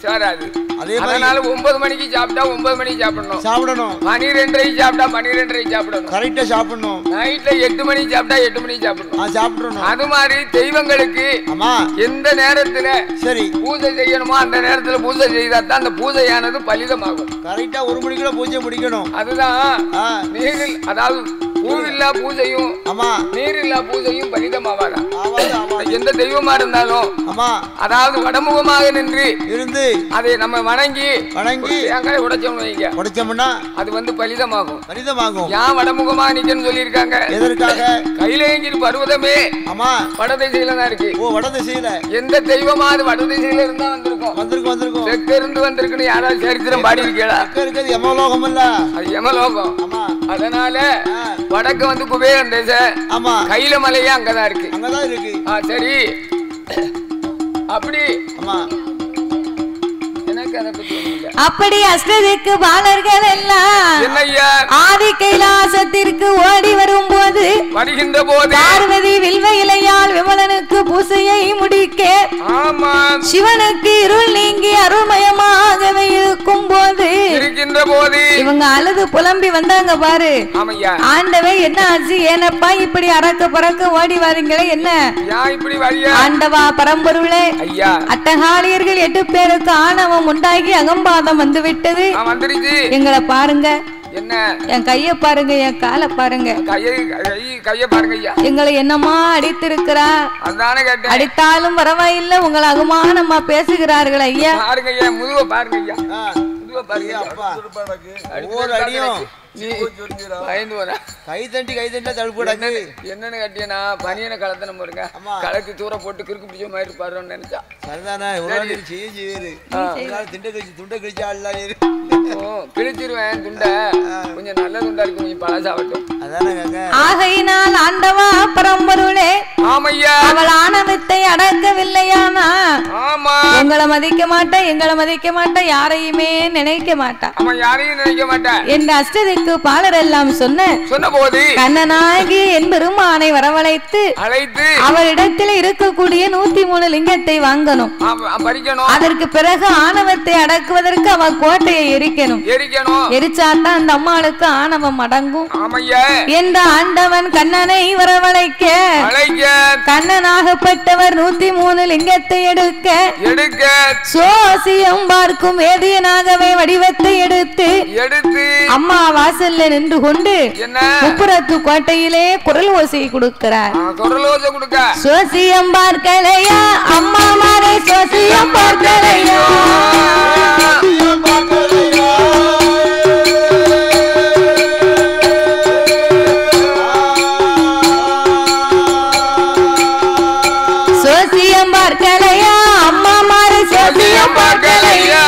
அதனால 9 மணிக்கு சாப்பிட்டா 9 மணிக்கு சாப்பிடணும். 12:30 சாப்பிட்டா 12:30 சாப்பிடணும். கரெக்டா சாப்பிடணும். நைட்ல 8 மணிக்கு சாப்பிட்டா 8 மணிக்கு சாப்பிடணும். அது மாதிரி தெய்வங்களுக்கு எந்த நேரத்துல சரி பூஜை செய்யணுமோ அந்த நேரத்துல பூஜை செய்தா தான் அந்த பூஜையானது பலிதமாகும். கரெக்டா 1 மணிக்குள்ள பூஜை முடிக்கணும். அதுதான் நீரில் அதாவது பூவில்லா பூஜையும் நீரில்லா பூஜையும் பலிதமாவாதா. எந்த தெய்வமா இருந்தாலும் அதாவது வடமுகமாக நின்று இருந்து அதை நம்ம வணங்கி தேங்காய் உடைச்சோம்னா அது வந்து பலிதமாகும். ஏன் வடமுகமா நிக்கணும்னு சொல்லி இருக்காங்க? எதற்காக? கையிலேங்கிற பர்வதமே வடதிசையில தான் இருக்கு. வடதிசையில எந்த தெய்வமா அது வடதிசையில இருந்தா வந்திருக்கும். தெற்க இருந்து வந்திருக்குன்னு யாராவது சரித்திரம் பாடி இருக்கா? யமலோகம் இல்ல, அது யமலோகம். அதனால வடக்கு வந்து குபேரன் தேசம், கையில மலையே அங்கதான் இருக்கு. சரி, அப்படி அப்படி அஷ்டதிக்கு பாலர்கள் எல்லாம் ஆதி கைலாசத்திற்கு ஓடி வரும்போது வருகின்ற போது பார்வதி வில்வ இலையால் விமலனுக்கு பூசையை முடிக்க சிவனுக்கு இருள் நீங்கி அருள்மயமாகவே இருக்கும் போது இருக்கின்ற போது இவங்க அழுது புலம்பி வந்தாங்க பாரு. ஆண்டவே என்ன ஆச்சு? ஏனப்பா இப்படி அறக்க பறக்க ஓடி வாரீங்களே? என்ன ஆண்டவா பரம்பொருளே, அட்டகாளியர்கள் 8 பேருக்கு ஆணவம் உண்டாகி அகம்பாதம் வந்து விட்டது. எங்களை பாருங்க, என்ன என் கைய பாருங்க, என் காலை பாருங்க, கைய பாருங்க. எங்களை என்னமா அடித்திருக்கிறா? அடித்தாலும் பரவாயில்லை, உங்களை அகமானமா பேசுகிறார்கள் ஐயா. பாருங்க முதுவ பாருங்க ஐயா. என்னன்னு கட்டியனா பனியனை கலத்தன பாருங்க, கலக்கு தூர போட்டு கிறுக்கு பிடிச்ச மாதிரி இருப்பாருன்னு நினைச்சா கிழிச்சிருவேன் துண்டை. கொஞ்சம் நல்ல துண்டா இருக்கு, கொஞ்சம் பழசாவட்டும். ஆகையினால் ஆண்டவா பரம்பொருளே, ஆமையா அவள் ஆணவத்தை அடக்கவில்லையானா எங்களை மதிக்க மாட்டா, எங்களை மதிக்க மாட்டா, யாரையுமே நினைக்க மாட்டா, யாரையும் நினைக்க மாட்டா என்ற அஷ்டதிக்கு பாலர் எல்லாம் சொன்ன போது கண்ணனாகி என் பெருமானை வரவழைத்து அவரிடத்தில் இருக்கக்கூடிய 103 லிங்கத்தை வாங்கணும். அதற்கு பிறகு ஆணவத்தை அடக்குவதற்கு அவ கோட்டையை எரிக்கணும். எரிச்சாத்தான் அந்த அம்மாளுக்கு ஆணவம் அடங்கும் என்ற ஆண்டவன் கண்ணனை வரவழைக்க கண்ணனாகப்பட்டவர் 103 லிங்கத்தை எடுக்க சோசியம் பார்க்கும் வேதியனாகவே வடிவத்தை எடுத்து அம்மா வாசல்ல நின்று கொண்டு முப்புறத்து கோட்டையிலே குரல் ஓசையை கொடுக்கிறார். சோசியம் பார்க்கலையா அம்மா மாறே, சோசியம் பார்க்கலையா, சோசியம் பார்க்கலையா அம்மா மாறே, சோசியம் பார்க்கலையா.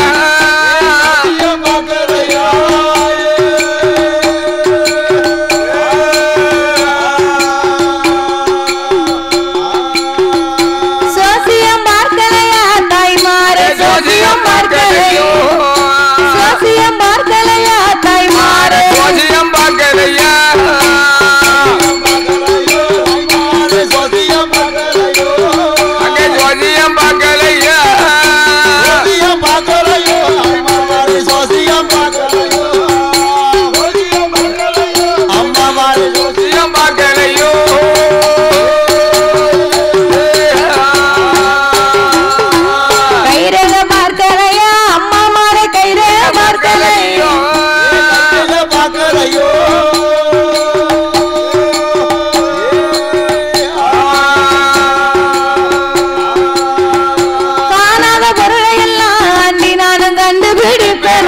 கண்டுபிடிப்பேன்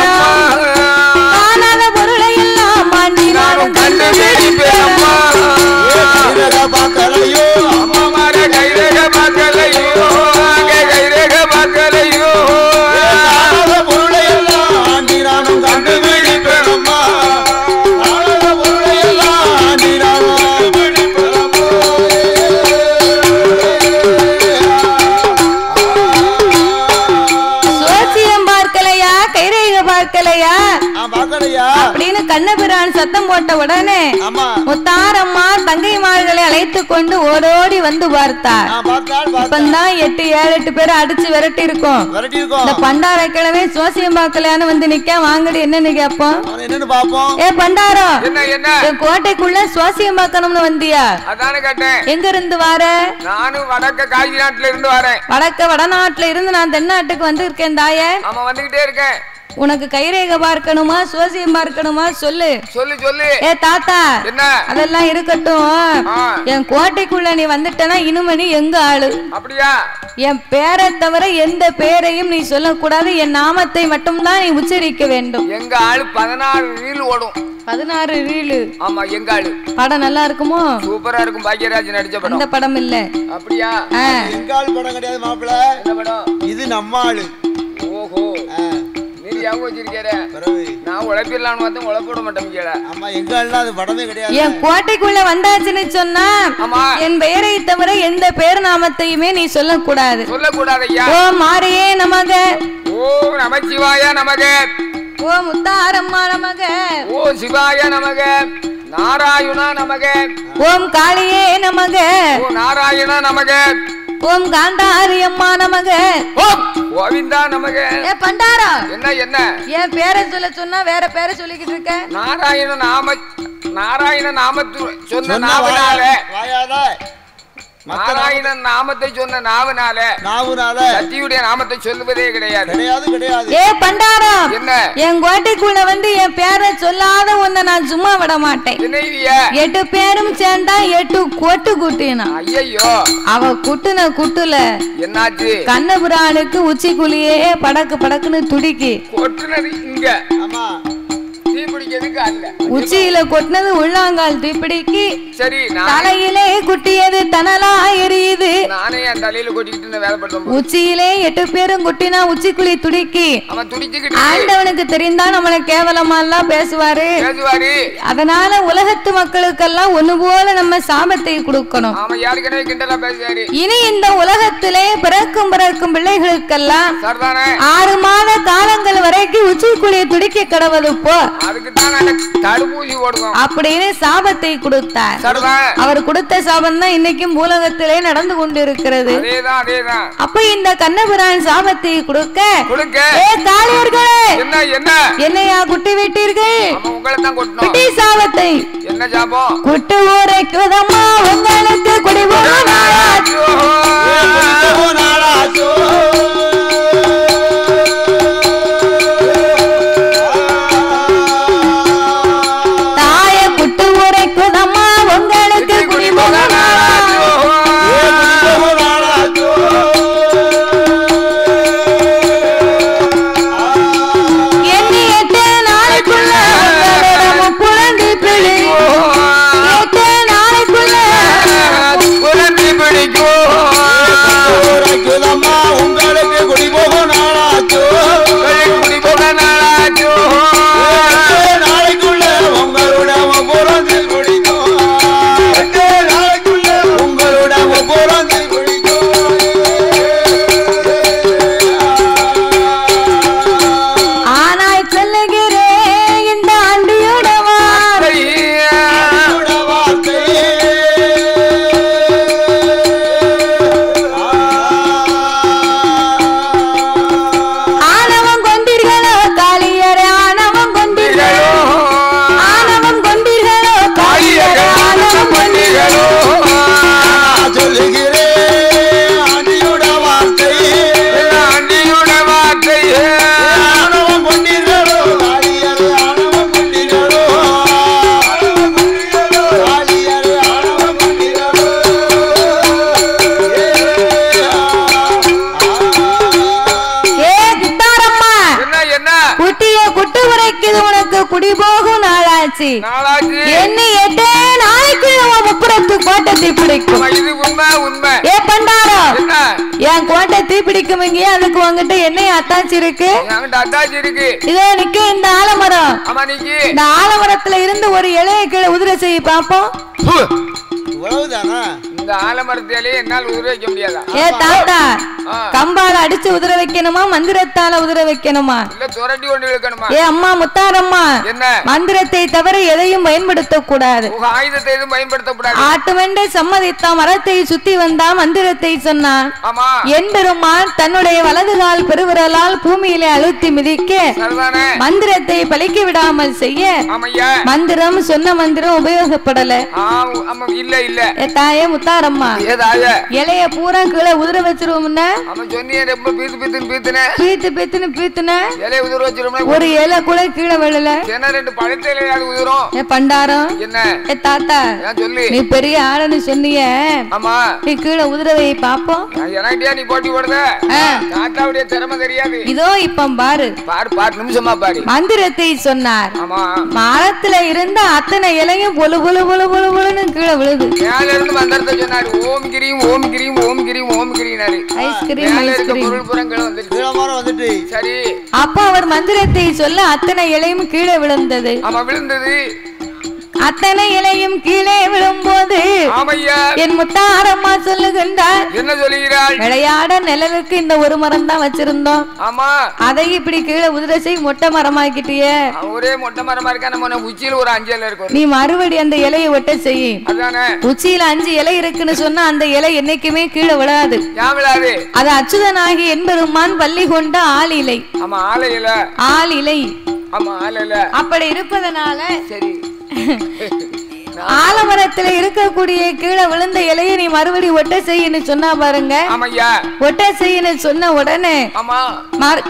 சத்தம் போட்ட உடனே முத்தாரம்மா தங்கைமார்களை அழைத்து கொண்டு ஓடோடி வந்து பார்த்தார். இப்பதான் 8-7 பேர் அடிச்சு விரட்டி இருக்கோம். இந்த பண்டார கிழமை சோசியம் பார்க்கலான்னு வந்து நிக்க வாங்கடி என்னன்னு கேப்போம். ஏ பண்டாரம், என் கோட்டைக்குள்ள சோசியம் பார்க்கணும்னு வந்தியா? அதானே கேட்டேன். எங்க இருந்து வார? நானும் வடக்க காய்கறி நாட்டுல இருந்து வரேன். வடநாட்டுல இருந்து நான் தென்னாட்டுக்கு வந்து இருக்கேன் தாயே. ஆமா வந்துகிட்டே இருக்கேன். உனக்கு கைரேகை பார்க்கணுமா சோசியம் பார்க்கணுமா சொல்லு சொல்லு சொல்லு. ஏ தாத்தா, என்ன அதெல்லாம் இருக்கட்டும். என் கோட்டைக்குள்ள நீ வந்துட்டனா இனிமணி எங்க ஆளு? அப்படியா? என் பேரை தவிர எந்த பேரையும் நீ சொல்லக்கூடாது. என் நாமத்தை மட்டும்தான் நீ உச்சரிக்க வேண்டும். எங்க ஆளு 16 ரீல் ஓடும். 16 ரீலு? ஆமா எங்க ஆளு. படம் நல்லா இருக்குமோ? சூப்பரா இருக்கும். பாக்கியராஜ் நடிச்ச படம். அந்த படம் இல்ல. அப்படியா? எங்க ஆளு படம் கிடையாது மாப்பிள. என்ன படம் இது? நம்ம ஆளு. ஓஹோ, நீ யாவோ வச்சிருக்கற? நான் உழைப்பிரலாம்னு வந்து உழைப்போட மாட்டேங்கற. ஆமா எங்க ஆளுல அது படமே கிடையாது. என் கோட்டைக்குள்ள வந்தாச்சுன்னு சொன்னா என் பெயரை தவிர எந்த பேர் நாமத்தையுமே நீ சொல்லக்கூடாது. சொல்லக்கூடாது ஐயா. ஓ மாரியே நமக, ஓ நமச்சிவாய நமக, ஓ முத்தாரம்மா நமக, ஓ சிவாய நமக, நாராயணா நமக, ஓம் காளியே நமக, ஓ நாராயணா நமக, ஓம் காந்தாரி அம்மா நமக, ஓம் கோவிந்தா நமக. ஏ பண்டாரா, என்ன என்ன என் பேரை சொல்ல சொன்னா வேற பேரை சொல்லிக்கிட்டு இருக்க? நாராயண நாமத்து சொன்ன நாவனாலே நாராயணன் நாமத்தை சொன்ன நாவனால சத்தியுடைய நாமத்தை சொல்லுவதே கிடையாது. ஏ பண்டாரா, என்ன என் கோட்டைக்குள்ள வந்து என் பேரை சொல்லாத ஒன்ன நான் சும்மா விட மாட்டேன். 8 பேரும் சேர்ந்தா 8 கொட்டு குட்டினா. ஐயோ, அவ குட்டுன குட்டுல என்னாச்சு? கண்ணபுரானுக்கு உச்சி குழியே படக்கு படக்குன்னு துடிக்கி. கொட்டுனது இங்க. ஆமா, தீப்பிடிக்கிறதுக்கு அல்ல. உச்சியில கொட்டினது உள்ளாங்கால் தீப்பிடிக்கு. சரி, தலையிலே குட்டியது தனலா எரியுது. நானே என் தலையில கொட்டிக்கிட்டு வேலை பண்ணுறேன். உச்சியிலே 8 பேரும் குட்டினா உச்சிக்குழி துடிக்கி. அவன் துடிச்சுக்கிட்டு ஆண்டவனுக்கு தெரிந்தா நம்மளை கேவலமா எல்லாம் பேசுவாரு. அதனால உலகத்து மக்களுக்கெல்லாம் ஒண்ணு போல நம்ம சாபத்தை கொடுக்கணும். இனி இந்த உலகத்திலே பிறக்கும் பிள்ளைகளுக்கெல்லாம் 6 மாத காலங்கள் வரைக்கும் உச்சிக்குழியை துடிக்க கடவுது போ அப்படின்னு சாபத்தை கொடுத்தார். அவர் கொடுத்த சாபம் தான் இன்னைக்கும் பூலகத்திலே நடந்து கொண்டிருக்கிறது. அப்ப இந்த கண்ணபுரான் சாபத்தை கொடுக்க, காளியர்களே என்னையா குட்டி விட்டீர்கள்? குட்டி சாபத்தை குட்டு ஊரைக்குதம்மா உங்களுக்கு குடிபோகும் நாளாச்சோ. குடிபோகும் நாளாச்சு. என்ன 8 நாளைக்குள்ள முப்புறத்து கோட்டை தீப்பிடிக்கும். ஏ பண்டாரா, என் கோட்டை தீப்பிடிக்கும். இங்கே அதுக்கு உங்ககிட்ட என்ன அத்தாச்சி இருக்கு? இதோ நிக்க இந்த ஆலமரம். இந்த ஆலமரத்துல இருந்து ஒரு இலையை கீழே உதிர செய்ய பாப்போம். இந்த ஆலமரத்திலே என்னால் உதிர வைக்க முடியாதா? ஏ தாத்தா, கம்பால அடிச்சு உதிர வைக்கணுமா மந்திரத்தால உதிர வைக்கணுமா ஏ அம்மா முத்தாரம்மா மந்திரத்தை தவிர எதையும் பயன்படுத்த கூடாது ஆட்டு வெண்டை சம்மதித்தா மரத்தை சுத்தி வந்தா மந்திரத்தை சொன்னான் என்பெருமான் தன்னுடைய வலது கால் பெருவிரலால் பூமியிலே அழுத்தி மிதிக்க மந்திரத்தை பலிக்க விடாமல் செய்ய மந்திரம் சொன்ன மந்திரம் உபயோகப்படல தாயே முத்தாரம்மா இலைய பூரா கீழே உதிர வச்சிருவோம்னா பீத்து பீத்துன்னு பீத்துன ஒரு இலை கூட கீழே விழல பண்டாரம் தாத்தா நீ பெரிய ஆளுன்னு சொன்னிய நீ கீழே உதிரவை பாப்போம் நீ போட்டி போடுத தாத்தாவுடைய திறமை தெரியாது இதோ இப்ப பாரு நிமிஷமா பாரு மந்திரத்தை சொன்னார் மரத்துல இருந்த அத்தனை இலையும் பொழு பொழு பொழு பொழு பொழுன்னு கீழே விழுது மேல இருந்து மந்திரத்தை சொன்னாரு ஓம் கிரீம் ஓம் கிரீம் ஓம் கிரீம் ஓம் கிரீனாரு பொருள் புறங்கள் வந்துட்டு சரி அப்ப அவர் மந்திரத்தை சொல்ல அத்தனை இலையும் கீழே விழுந்தது விழுந்தது அத்தனை இலையும் கீழே விழும்போது என் முத்தாரம்மா சொல்லுகின்றார் என்ன சொல்லுகிறாள் விளையாட நிழலுக்கு இந்த ஒரு மரம் தான் வச்சிருந்தோம் அதை இப்படி கீழே உதிர செய் மொட்டை மரமாக்கிட்டியே ஒரே மொட்டை மரமா இருக்கா நம்ம உச்சியில ஒரு 5 இலை இருக்கும் நீ மறுபடி அந்த இலையை ஒட்ட செய் உச்சியில 5 இலை இருக்குன்னு சொன்னா அந்த இலை என்னைக்குமே கீழே விழாது அது அச்சுதனாகி என்பெருமான் பள்ளி கொண்ட ஆள் இலை ஆள் இலை அப்படி இருப்பதனால சரி ஆலமரத்துல இருக்கக்கூடிய கீழே விழுந்த இலையை நீ மறுபடி ஒட்ட செய்யன்னு சொன்னா பாருங்க ஒட்ட செய்யன்னு சொன்ன உடனே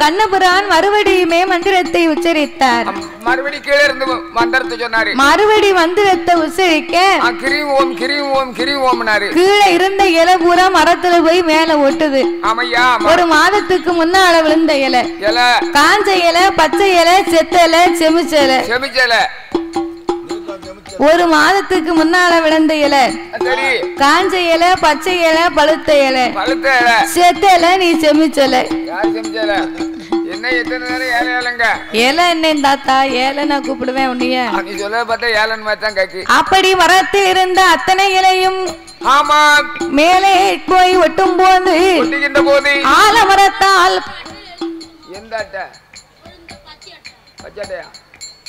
கண்ணபுரான் மறுபடியுமே மந்திரத்தை உச்சரித்தார் மறுபடி கீழே இருந்து மந்திரத்தை சொன்னாரு மறுபடி மந்திரத்தை உச்சரிக்க கிரீம் ஓம் கிரீம் ஓம் கிரீம் ஓம்னாரு கீழே இருந்த இலை பூரா மரத்துல போய் மேல ஒட்டுது ஒரு மாதத்துக்கு முன்னால விழுந்த இலை காஞ்ச இலை பச்சை இலை செத்த இலை செமிச்சலை ஒரு மாதத்துக்கு முன்னால விழுந்த இலை காஞ்ச இலை பச்சை இலை பழுத்த இலை செத்த இலை நீ செமிச்சலை என்ன எத்தனை ஏல என்ன தாத்தா ஏல நான் கூப்பிடுவேன் உன்னைய நீ சொல்ல பார்த்தா ஏலன் மாதிரி தான் கேக்கு அப்படி மரத்தில் இருந்த அத்தனை இலையும் மேலே போய் ஒட்டும் போது ஆலமரத்தால் எந்த அட்டை பச்சை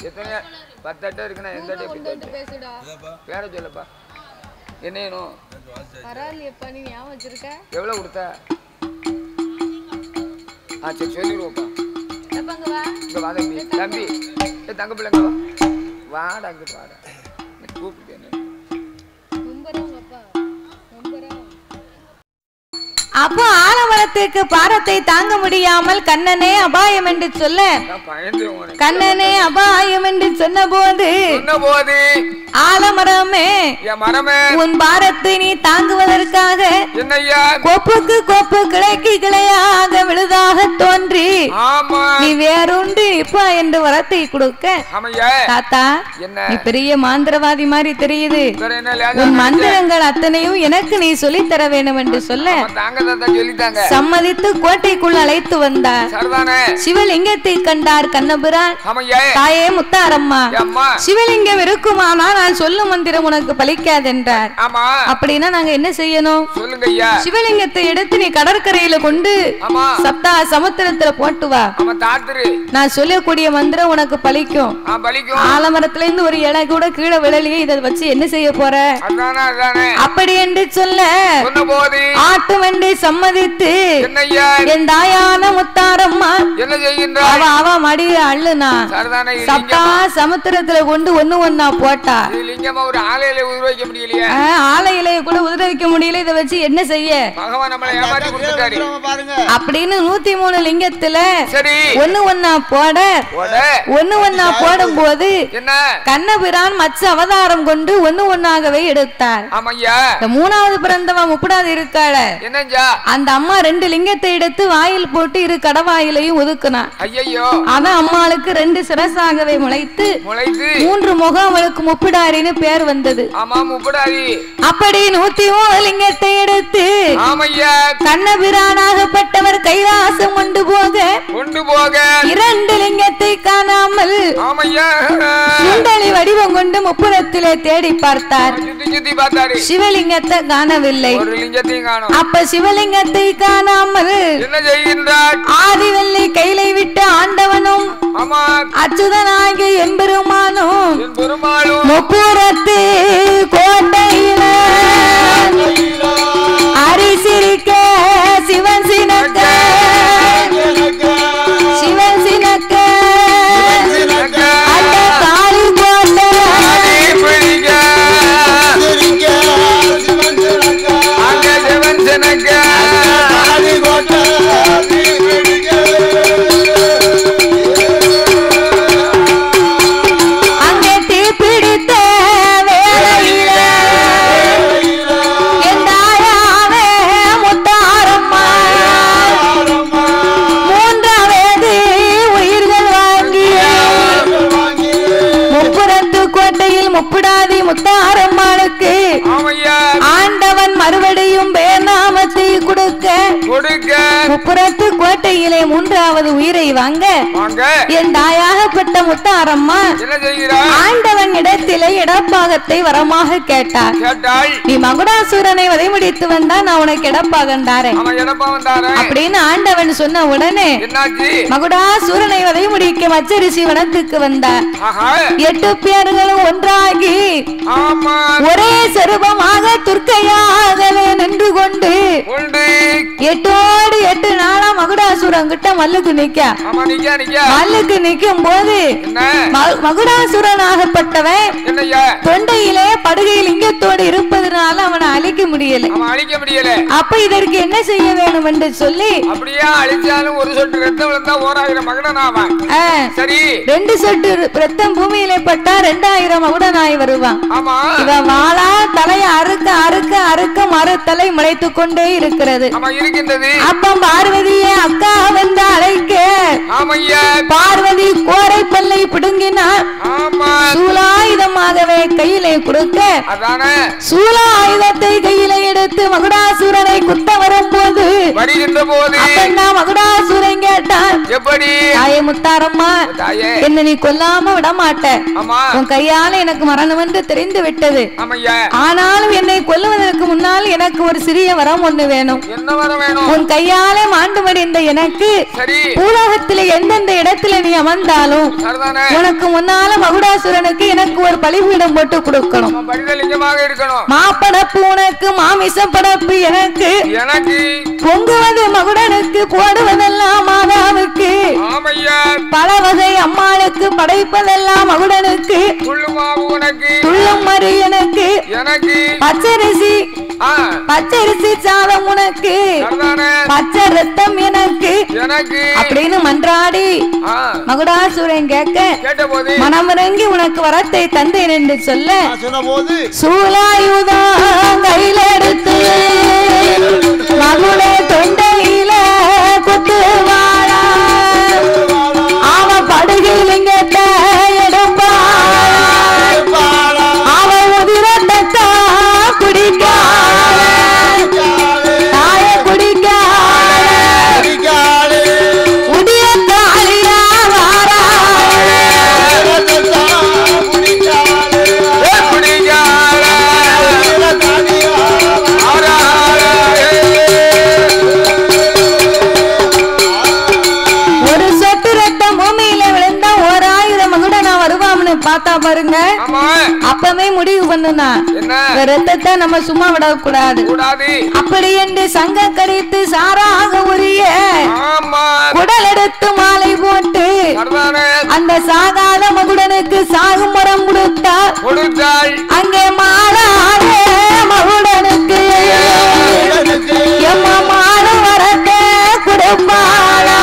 எத்தனை 10 அட்டை இருக்குன்னா எந்த அட்டை வேற சொல்லப்பா என்ன வேணும் எவ்வளவு கொடுத்த சரி சொல்லிடுவோப்பா இங்க வா தம்பி தங்க பிள்ளைங்க வாடா அங்கிட்டு வாடா கூப்பிட்டேன் அப்போ ஆலமரத்துக்கு பாரத்தை தாங்க முடியாமல் கண்ணனே அபாயம் என்று சொல்ல கண்ணனே அபாயம் என்று சொன்ன போது ஆலமரமே உன் பாரத்தை நீ தாங்குவதற்காக கொப்புக்கு கொப்பு கிளைக்கு கிளையாக விழுதாக தோன்றி நீ வேறொன்று இப்ப என்று வரத்தை கொடுக்க தாத்தா நீ பெரிய மாந்திரவாதி மாதிரி தெரியுது உன் மந்திரங்கள் அத்தனையும் எனக்கு நீ சொல்லித்தர வேண்டும் என்று சொல்ல சம்மதித்து கோட்டைக்குள் அழைத்து வந்தார் சிவலிங்கத்தை கண்டார் கண்ணபுரான் தாயே முத்தாரம்மா சிவலிங்கம் இருக்குமானா நான் சொல்லும் மந்திரம் உனக்கு பலிக்காதென்றார் அப்படின்னா நாங்க என்ன செய்யணும் சிவலிங்கத்தை எடுத்து நீ கடற்கரையில கொண்டு சப்தா சமுத்திரத்துல போட்டு வா நான் சொல்லக்கூடிய மந்திரம் உனக்கு பலிக்கும் ஆலமரத்துல இருந்து ஒரு இலை கூட கீழே விழலையே இதை வச்சு என்ன செய்ய போற அப்படி என்று சொல்ல ஆட்டு வண்டி சம்மதித்து என் தாயான முத்தாரம்மா அவ மடிய அள்ளுனா சப்தா சமுத்திரத்துல கொண்டு ஒண்ணா போட்டா ஆலையிலைய கூட உதிர வைக்க முடியல இதை வச்சு என்ன செய்ய அப்படின்னு 103 லிங்கத்துல ஒண்ணா போடும் போது கண்ணபிரான் மச்ச அவதாரம் கொண்டு ஒண்ணாகவே எடுத்தார் மூணாவது பிறந்தவன் முப்படாது இருக்காள அந்த அம்மா 2 லிங்கத்தை எடுத்து வாயில் போட்டு 2 கடவாயிலையும் ஒதுக்குனான் அதான் அம்மாளுக்கு 2 சிரசாகவே முளைத்து 3 முகம் அவளுக்கு முப்பிடாரின்னு பேர் வந்தது அப்படி 103 லிங்கத்தை எடுத்து ஆமையா கண்ணபிரானாகப்பட்டவர் கைலாசம் கொண்டு போக 2 லிங்கத்தை காணாமல் ஆமையா சுண்டலி வடிவம் கொண்டு முப்புறத்திலே தேடி பார்த்தார். சுத்தி பார்த்தாரு. சிவலிங்கத்தை காணவில்லை. ஒரு லிங்கத்தையும் காணோம். அப்ப சிவலிங்கத்தை காணாமல் என்ன செய்கின்றார்? ஆதிவள்ளி கையிலை விட்டு ஆண்டவனும் ஆமா அச்சுதனாகிய எம்பெருமானும் முப்புறத்து கோட்டையில அரிசிரிக்க சிவன் சினக்க சிவன் சினக்க அந்த காளி கோட்டை சிவன் சினக்க முப்புடாதி முத்தாரம்மாளுக்கு ஆண்டவன் மறுபடியும் பேர்நாமத்தை கொடுக்க முப்புறத்து கோட்டையிலே 3வது உயிரை வாங்க என் தாயாகப்பட்ட முத்தாரம்மா ஆண்டவன் இடத்திலே இடப்பாகத்தை வரமாக கேட்டார். நீ மகுடாசுரனை வதைமுடித்து வந்தா நான் உனக்கு இடப்பாகம் தாரேன் அப்படின்னு ஆண்டவன் சொன்ன உடனே மகுடாசுரனை வதைமுடிக்க மச்சரிசி வனத்துக்கு வந்தார். 8 பேர்களும் ஒன்றாகி ஒரே சொரூபமாக துர்க்கையாகவே நின்று கொண்டு 8 நாளா மகுடாசுரன் கிட்ட மல்லுக்கு நிக்கும் போது மகுடாசுரனாகப்பட்டவன் தொண்டையிலே படுகை லிங்கத்தோடு இருப்பதனால அவனை அழிக்க முடியல. அப்ப இதற்கு என்ன செய்ய வேண்டும் என்று சொல்லி அப்படியே அழிச்சாலும் ஒரு சொட்டு ரத்தம் விழுந்தா 1000 மகுடனாவான். சரி 2 சொட்டு ரத்தம் பூமியிலே பட்டா 2000 மகுடனாய் வருவான். இவன் வாளா தலைய அறுக்க அறுக்க அறுக்க மரத்தலை முளைத்து கொண்டே இருக்கிறது. அப்ப பார்வதியே அக்கா வந்து அழைக்க பார்வதி கோரை பல்லை பிடுங்கினார். சூலாயுதமாகவே கையிலே கொடுக்க சூலாயுதத்தை கையிலே எடுத்து மகுடாசுரனை குத்த வரும்போது மகுடாசுரன் கேட்டான், தாயே முத்தாரம்மா என்ன நீ கொல்லாம விட மாட்ட, உன் கையால எனக்கு மரணம் என்று தெரிந்து விட்டது. ஆனாலும் என்னை கொல்லுவதற்கு முன்னால் எனக்கு ஒரு சிறிய வரம் ஒண்ணு வேணும். உன் கையாலே மாண்டு மடிந்த எனக்கு பூலோகத்திலே எந்தெந்த இடத்துல நீ அமர்ந்தாலும் உனக்கு முன்னால மகுடாசுரனுக்கு எனக்கு ஒரு பலிபீடம் போட்டு கொடுக்கணும். மாப்படப்பு உனக்கு மாமிசம் படப்பு எனக்கு பொங்குவது மகுடனுக்கு போடுவதெல்லாம் மாதாவுக்கு பல வகை அம்மாளுக்கு படைப்பதெல்லாம் மகுடனுக்கு துள்ளும் மறு எனக்கு பச்சரிசி சாதம் உனக்கு பச்சை ரத்தம் எனக்கு அப்படின்னு மன்றாடி மகுடாசுரன் கேட்க மனமிறங்கி உனக்கு வரத்தை தந்தேன் என்று சொல்ல சூலாயுதம் கையில எடுத்து மகுட தொண்டையில குத்துவாளா அவன் படுகையிலிங்கத்தை எடுப்பா அவன் உதிரத்தை குடிக்க பார்த்தா பாருங்க. அப்பவே முடிவு பண்ணுனா ரத்தத்தை நம்ம சும்மா விடக்கூடாது. அப்படி என்று சங்க கடித்து சாராக உரிய குடல் எடுத்து மாலை போட்டு அந்த சாகாத மகுடனுக்கு சாகு முறம் கொடுத்தாள். அங்கே மாறாத மகுடனுக்கு எம்மா மாற வரத்தை கொடுப்பாளா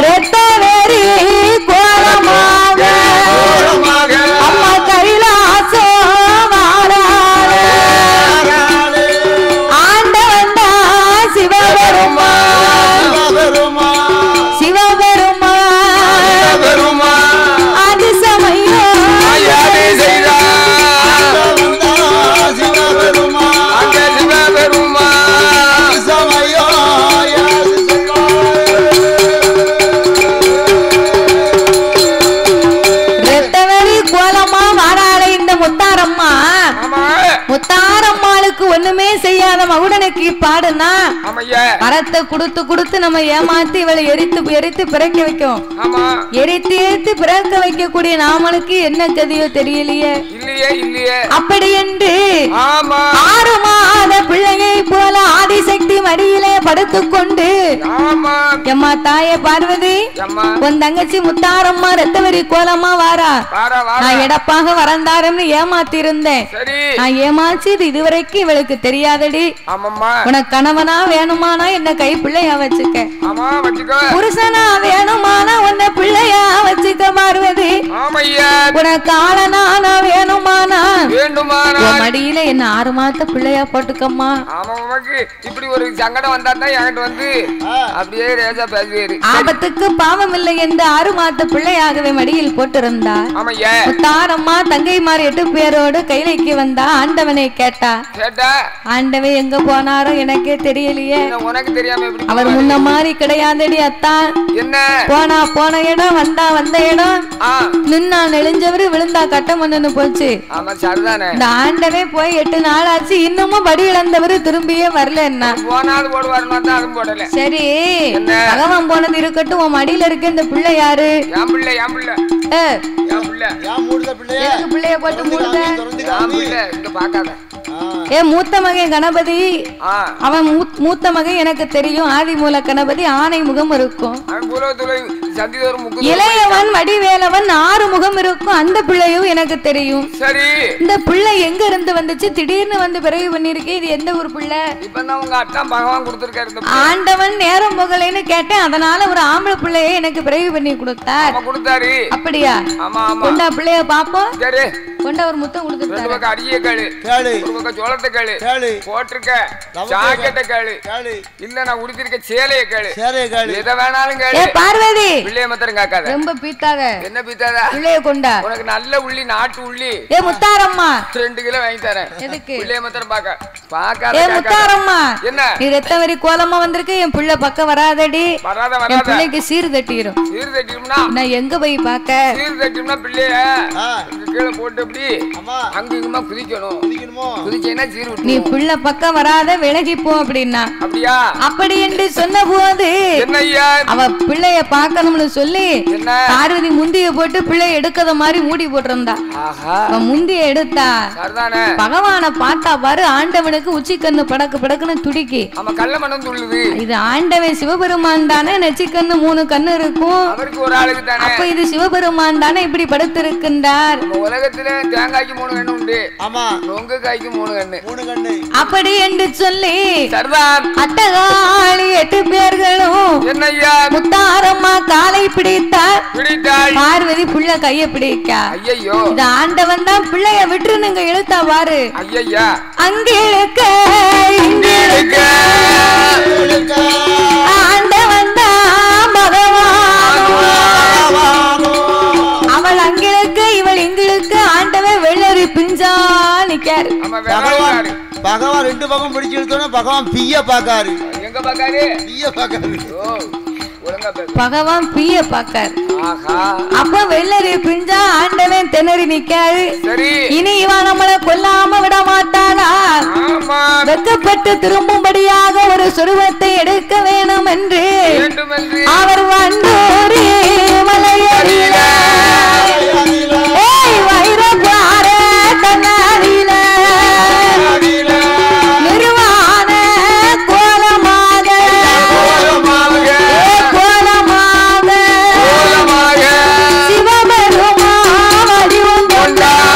ரத்த வெறி கோலமாக அம்மா கைலாசம் ஆண்டவன் சிவபெருமா அதிசமையோ முத்தாரம்மாளுக்கு ஒண்ணுமே செய்யாத மகுடனுக்கு பாடுனா வரத்தை கொடுத்து கொடுத்து நம்ம ஏமாத்தி இவளை எரித்து எரித்து பிறக்க வைக்கும். எரித்து எரித்து பிறக்க வைக்கக்கூடிய நாமளுக்கு என்ன கதையோ தெரியலையே. அப்படி என்று 6 மாத பிள்ளையை போல ஆதிசக்தி மடியிலே படுத்துக்கொண்டு எம்மா தாயே பார்வதி உன் தங்கச்சி முத்தாரம்மா ரத்தவரி கோலமா வாரா, நான் எடப்பாக வரந்தாருன்னு ஏமாத்தி இருந்தேன். நான் ஏமாச்சி இதுவரைக்கும் இவளுக்கு தெரியாதடி. உனக்கு கணவனா வேணுமானா என்ன கை பிள்ளையா வச்சுக்க, புருஷனா வேணுமானா உன்ன பிள்ளையா வச்சுக்க பார்வதி. உனக்கு ஆளனா வேணுமானா மடியில என்ன 6 மாத பிள்ளையா போட்டுக்கம்மா. இப்படி ஒரு சங்கடம் வந்தா என்கிட்ட வந்து அப்படியே ரேஜா பேசுவாரு. ஆபத்துக்கு பாவம் இல்லை என்று 6 மாத பிள்ளையாகவே மடியில் போட்டிருந்தா. முத்தாரம்மா தங்கைமார் 8 பேரோடு கைலைக்கு வந்தா. ஆண்டவனை கேட்டா. ஆண்டவே எங்க போனாரோ எனக்கே தெரியலையே. உனக்கு தெரியாம அவர் முன்ன மாதிரி கிடையாதடி அத்தா. என்ன போன இடம் வந்த இடம் நின்னா நெளிஞ்சவரு விழுந்தா கட்டம் ஒண்ணு போச்சு. இந்த ஆண்டவே போய் 8 நாள் ஆச்சு, இன்னமும் படி இழந்தவரு திரும்பியே வரல. என்ன சரி பகவான் போனது இருக்கட்டும், உன் மடியில இருக்க இந்த பிள்ளை யாரு? பிள்ளைய போட்டு மூத்த மகன் கணபதி. அவன் மூத்த மகன் எனக்கு தெரியும். ஆதி மூல கணபதி ஆணை முகம் இருக்கும். இளையவன் வடிவேலவன் 6 முகம் இருக்கும். அந்த பிள்ளையும் எனக்கு தெரியும். இந்த பிள்ளை எங்க இருந்து வந்துச்சு? திடீர்னு வந்து பிறகு பண்ணிருக்கேன். இது எந்த ஊர் பிள்ளை? ஆண்டவன் நேரம் போகலைன்னு கேட்டேன். அதனால ஒரு ஆம்பளை பிள்ளைய எனக்கு பிறகு பண்ணி கொடுத்தார். அப்படியா? கொண்டா பிள்ளைய பாப்போம். கொண்ட ஒரு முத்தம் கொடுத்துட்டாரு. பார்வதி ரொம்ப பீத்தாத. என்ன பீத்தாத? பிள்ளைய கொண்டா. உனக்கு நல்ல உள்ளி, நாட்டு உள்ளி. ஏ முத்தாரம்மா 2 கிலோ வாங்கி தரேன். எதுக்கு? பிள்ளைய மாத்திரம் பாக்க. ஏ முத்தாரம்மா என்ன நீ ரத்தவரி கோலமா வந்திருக்க, என் பிள்ளை பக்கம் வராதடி. என் பிள்ளைக்கு சீர் தட்டிரும். சீர் தட்டிரும்னா நான் எங்க போய் பாக்க? சீர் தட்டிரும்னா பிள்ளைய கீழே போட்டு அங்கமா குதிக்கணும். நீ பிள்ளை பக்கம் வராத விலகி போ அப்படின்னா. அப்படியா? அப்படி என்று சொன்ன போது அவ பிள்ளைய பாக்கணும்னு சொல்லி பார்வதி முந்திய போட்டு பிள்ளைய எடுக்கத மாதிரி மூடி போட்டிருந்தா. முந்திய எடுத்தா பகவான பார்த்தா பாரு, ஆண்டவனுக்கு உச்சி கண்ணு படக்கு படக்குன்னு துடிக்கி. இது ஆண்டவன் சிவபெருமான் தானே. நெச்சி கண்ணு 3 கண்ணு இருக்கும். அப்ப இது சிவபெருமான் தானே இப்படி படுத்திருக்கின்றார். உலகத்துல தேங்காய்க்கு 3 கண்ணு உண்டு. ஆமா, நொங்கு காய்க்கு 3 கண்ணு. அப்படி என்று சொல்லி அட்டகாளி 8 பேர்களும் முத்தாரம்மா காலை பிடித்தார். பார்வதி புள்ள கைய பிடிக்கா. இது ஆண்டவன் தான் பிள்ளைய விட்டு நீங்க இழுத்தா பாரு. அங்கே ஆண்டவன் தான் பகவான். அவள் அங்கிருக்கு, இவள் இங்கிருக்கு. ஆண்டவன் வெள்ளரி பிஞ்சா நிக்காரு. பகவான் 2 பக்கம் பிடிச்சு இழுத்தோன்னா பகவான் பிய பாக்காரு. எங்க பாக்காரு? பிய பாக்காரு. பகவான் பிய பாக்காரு. அப்ப வெள்ளரி பிஞ்சா ஆண்டவன் திணறி நிக்காரு. இனி இவன் நம்மளை கொல்லாம விட மாட்டானா? வெக்கப்பட்டு திரும்பும்படியாக ஒரு சுருவத்தை எடுக்க வேணும் என்று அவர் வண்டூரி மலையடியில வைரபார கண்ணாடியில நிர்வாண கோலமாக சிவபெருமா வடிவம் கொண்டார்.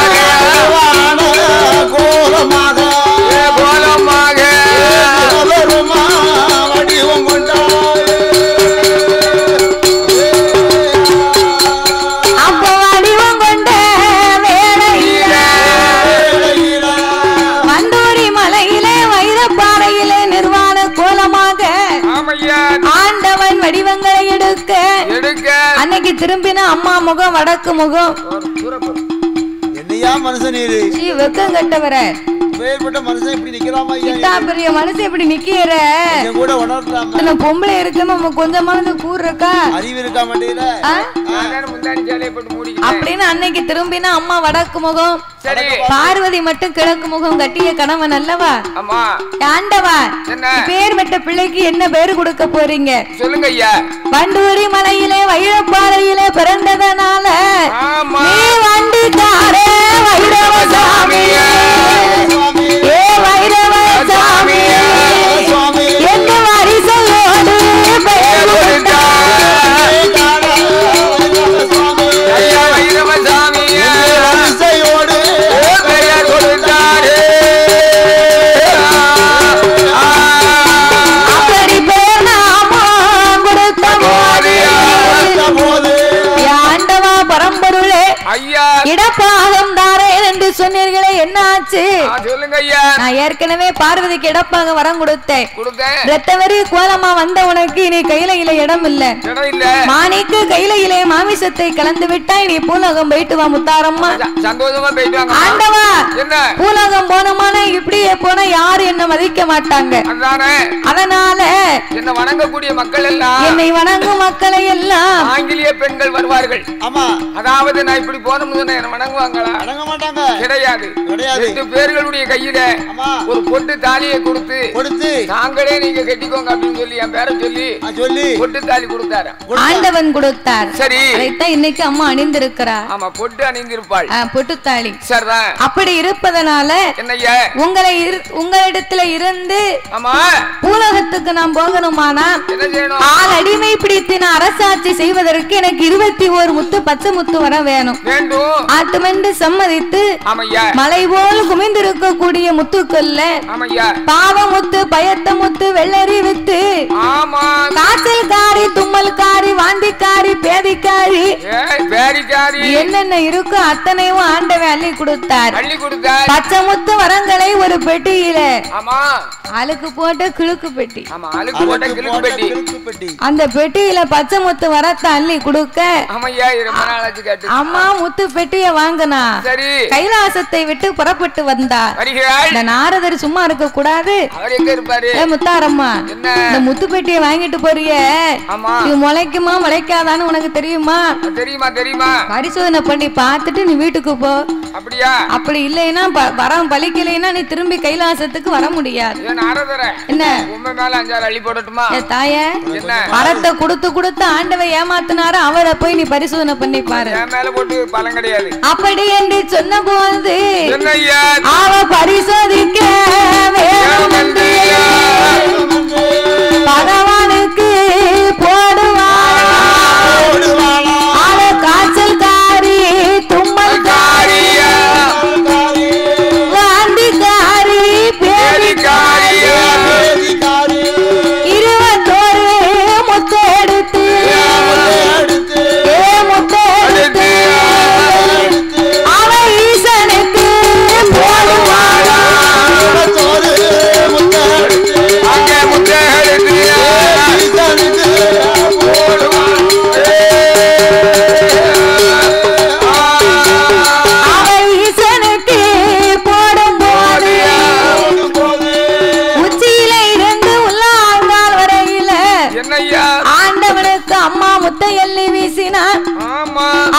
அன்னைக்கு திரும்பினா அம்மா முகம் வடக்கு முகம். என்னையா மனுஷன் வெக்கம் கட்டவர இப்பேற்பட்ட மனுஷன் இப்படி நிக்கலாமா ஐயா? இத்தா பெரிய மனுஷன் இப்படி நிக்கிற கூட உணரலாம். இந்த பொம்பளை இருக்கு நம்ம கொஞ்சமானது கூர் இருக்கா? அறிவு இருக்கா மாட்டேல? முந்தாடி சேலையை போட்டு மூடி அப்படின்னு அன்னைக்கு திரும்பினா அம்மா வடக்கு முகம், சரி பார்வதி மட்டும் கிழக்கு முகம் கட்டிய கணவன் அல்லவா? ஆமா. ஆண்டவா, பேர் பெற்ற பிள்ளைக்கு என்ன பேரு கொடுக்க போறீங்க? சொல்லுங்க ஐயா. வண்டூரி மலையிலே வைரப்பாறையிலே பிறந்ததனால நீ வண்டிக்காரே வைரவ சாமியே, ஏ வைரவ சாமியே எந்த வரிசையோடு பெயர் இடப்பாகம் தாரேன் என்று சொன்னீர்களே, என்ன ஆச்சு? சொல்லுங்க ஐயா. நான் ஏற்கனவே பார்வதிக்கு இடப்பாக வரம் கொடுத்தேன். ரத்தவரி கோலமா வந்த உனக்கு இனி கையில இடம் இல்ல. மாணிக்கு கையில மாமிசத்தை கலந்து விட்டாய். நீ பூலகம் போயிட்டு வா முத்தாரம்மா. சந்தோஷமா போயிட்டு வாங்க. ஆண்டவா, பூலகம் போனோமான இப்படியே போனா யாரும் என்ன மதிக்க மாட்டாங்க. அதனால என்ன வணங்கக்கூடிய மக்கள் எல்லாம், என்னை வணங்கும் மக்களை எல்லாம் ஆங்கிலேய பெண்கள் வருவார்கள். ஆமா. அதாவது நான் இப்படி போனோம்னு என்ன வணங்குவாங்களா? வணங்க மாட்டாங்க. கிடையாது. 2 பேர்களுடைய கையில ஒரு பொட்டு தாலியை கொடுத்து நாங்களே நீங்க கட்டிக்கோங்க அப்படின்னு சொல்லி என் பேரை சொல்லி பொட்டு தாலி கொடுத்தாரு. ஆண்டவன் கொடுத்தார். சரி, அதைத்தான் இன்னைக்கு அம்மா அணிந்திருக்கிறார். ஆமா, பொட்டு அணிந்திருப்பாள். பொட்டு தாலி. சரிதான். அப்படி இருப்பதனால என்னையா உங்களிடத்துல இருந்து ஆமா பூலகத்துக்கு நான் போகணுமானா என்ன செய்யணும்? ஆள் அடிமை பிடித்து நான் அரசாட்சி செய்வதற்கு எனக்கு 21 முத்து பச்சை முத்து வர வேணும். ஆட்டுமென்று சம்மதித்து மலை போல் குமிந்திருக்கக்கூடிய முத்துக்கள்ல பாவ முத்து, பயத்த முத்து, வெள்ளரி வித்து, காய்ச்சல்காரி, தும்மல்காரி, வாந்திக்காரி, பேதிக்காரி, என்னென்ன இருக்கோ அத்தனையும் ஆண்டவன் அள்ளி கொடுத்தார். பச்சை முத்து வரங்களை ஒரு பெட்டியில அழுக்கு போட்ட கிழுக்கு பெட்டி, அந்த பெட்டியில பச்சை முத்து வரத்தை அள்ளி கொடுக்க அம்மா முத்து பெட்டிய வாங்கினா கைலாசத்தை விட்டு புறப்பட்டு வந்தார். இந்த நாரதர் சும்மா இருக்க கூடாது. முத்தாரம்மா, இந்த முத்து பெட்டியை வாங்கிட்டு போறிய, இது முளைக்குமா முளைக்காதான்னு உனக்கு தெரியுமா? தெரியுமா? பரிசோதனை பண்ணி பார்த்துட்டு நீ வீட்டுக்கு போ. அப்படியா? அப்படி இல்லைன்னா வரம் பலிக்கலைன்னா நீ திரும்பி கைலாசத்துக்கு வர முடியாது. என்ன தாய வரத்தை கொடுத்து ஆண்டவை ஏமாத்தினாரு, அவரை போய் நீ பரிசோதனை பண்ணி பாரு. அப்படி என்று சொன்ன போது அவ பரிசோதிக்க பகவானுக்கு போடுவாள். அவ காய்ச்சல்காரி, தும்மல்காரி, வாந்திக்காரி, பேதிக்காரி, 21 முத்து எடுத்து அவ ஈசனுக்கு போடுவாள்.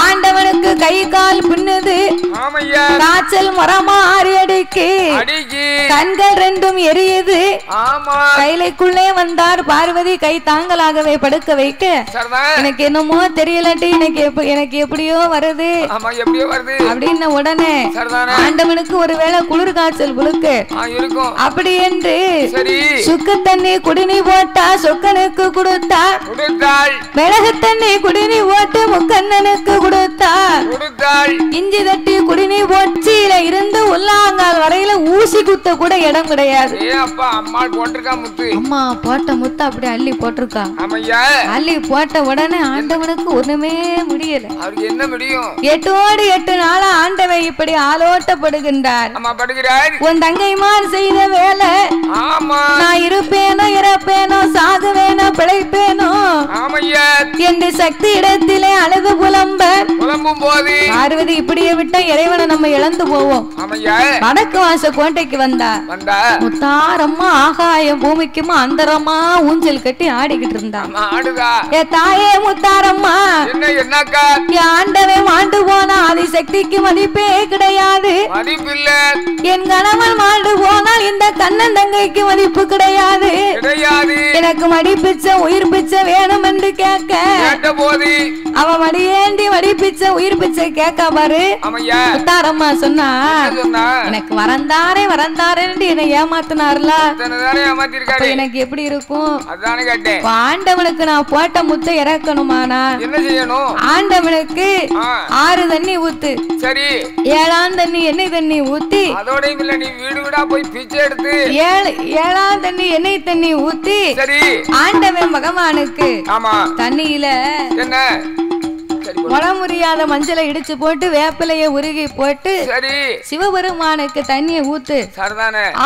ஆண்டவனுக்கு கை கால் பின்னுது, காய்ச்சல் மரமாறி அடிக்கு, கண்கள் 2ம் எரியுது. கைலைக்குள்ளே வந்தார் பார்வதி. கை தாங்களாகவே படுக்க வைக்க எனக்கு என்னமோ தெரியலட்டி, எனக்கு எப்படியோ வருது அப்படின்னு உடனே ஆண்டவனுக்கு ஒருவேளை குளிர் காய்ச்சல் புழுக்கு அப்படி என்று சுக்கு தண்ணி குடிநீ போட்டா சொக்கனுக்கு கொடுத்தா, மிளகு தண்ணி குடிநீ போட்டு முக்கண்ணனுக்கு கொடுத்தார். இஞ்சி தட்டி குடிநீ போச்சியில இருந்து உள்ளாங்கால் வரையில ஊசி குத்த கூட இடம் கிடையாது. அம்மா போட்ட முத்து அப்படி அள்ளி போட்டிருக்கா. அள்ளி போட்ட உடனே ஆண்டவனுக்கு ஒண்ணுமே முடியல. என்ன முடியும்? 8 நாளா ஆண்டவன் இப்படி ஆலோட்டப்படுகின்றார். உன் தங்கைமார் செய்த வேலை, நான் இருப்பேனோ இறப்பேனோ சாகுவேனோ பிழைப்பேனோ என்று சக்தி இடத்திலே அழுது புலம்பும் போது பார்வதி இப்படியே விட்டா இறைவனை நம்ம இழந்து போவோம். வட வடக்கு வாச கோட்டைக்கு வந்தா முத்தாரம்மா ஆகாயம் பூமிக்குமா அந்தரமா ஊஞ்சல் கட்டி ஆடிக்கிட்டு இருந்தா. ஏ தாயே முத்தாரம்மா, ஆண்டவே மாண்டு போனா ஆதிசக்திக்கு மதிப்பே கிடையாது. என் கணவன் மாண்டு போனால் இந்த கண்ணன் தங்கைக்கு மதிப்பு கிடையாது. எனக்கு மடி பிச்சை உயிர் பிச்சை வேணும் என்று கேட்க அவ மடியேண்டி மடி பிச்சை உயிர் பிச்சை கேட்க பாரு. முத்தாரம்மா சொன்னா, எனக்கு வரந்தாரே வரந்தாரே என்னை ஏமாத்தினார்ல, எனக்கு எப்படி இருக்கும்? ஆண்டவனுக்கு நான் போட்ட முத்தை இறக்கணுமானா என்ன செய்யணும்? ஆண்டவனுக்கு 6 தண்ணி ஊத்து, சரி 7ஆம் தண்ணி எண்ணெய் தண்ணி ஊத்தி, அதோட இல்ல நீ வீடு வீடா போய் பிச்சை எடுத்து 7ஆம் தண்ணி எண்ணெய் தண்ணி ஊத்தி, சரி ஆண்டவன் பகவானுக்கு தண்ணியில என்ன முறையாத மஞ்சளை இடிச்சு போட்டு வேப்பிலைய உருகி போட்டு சிவபெருமானுக்கு தண்ணியை ஊத்து,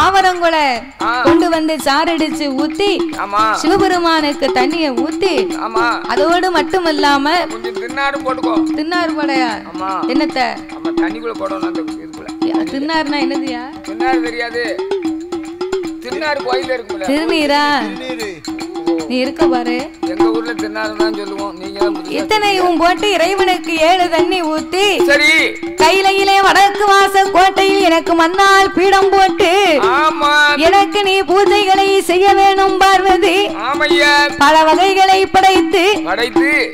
ஆவரங்குல கொண்டு வந்து சாரடிச்சு ஊத்தி சிவபெருமானுக்கு தண்ணியை ஊத்தி, அதோடு மட்டும் இல்லாம தின்னாறு போடையா என்னத்த தண்ணிக்குள்ள போடணும். தின்னாருனா என்னதுயா? தின்னாரு தெரியாது, தின்னாரு கோயில இருக்குல்ல, திருநீரா? நீ இருக்க பாரு, எங்க ஊர்ல தின்னாருதான் சொல்லுவோம். நீங்க இத்தனையும் போட்டு இறைவனுக்கு 7 தண்ணி ஊத்தி, சரி கையிலே வடக்கு வாச கோட்டையில் எனக்கு மண்ணால் பீடம் போட்டு எனக்கு நீ பூஜைகளை செய்ய வேணும் பார்வதி. பல வகைகளை படைத்து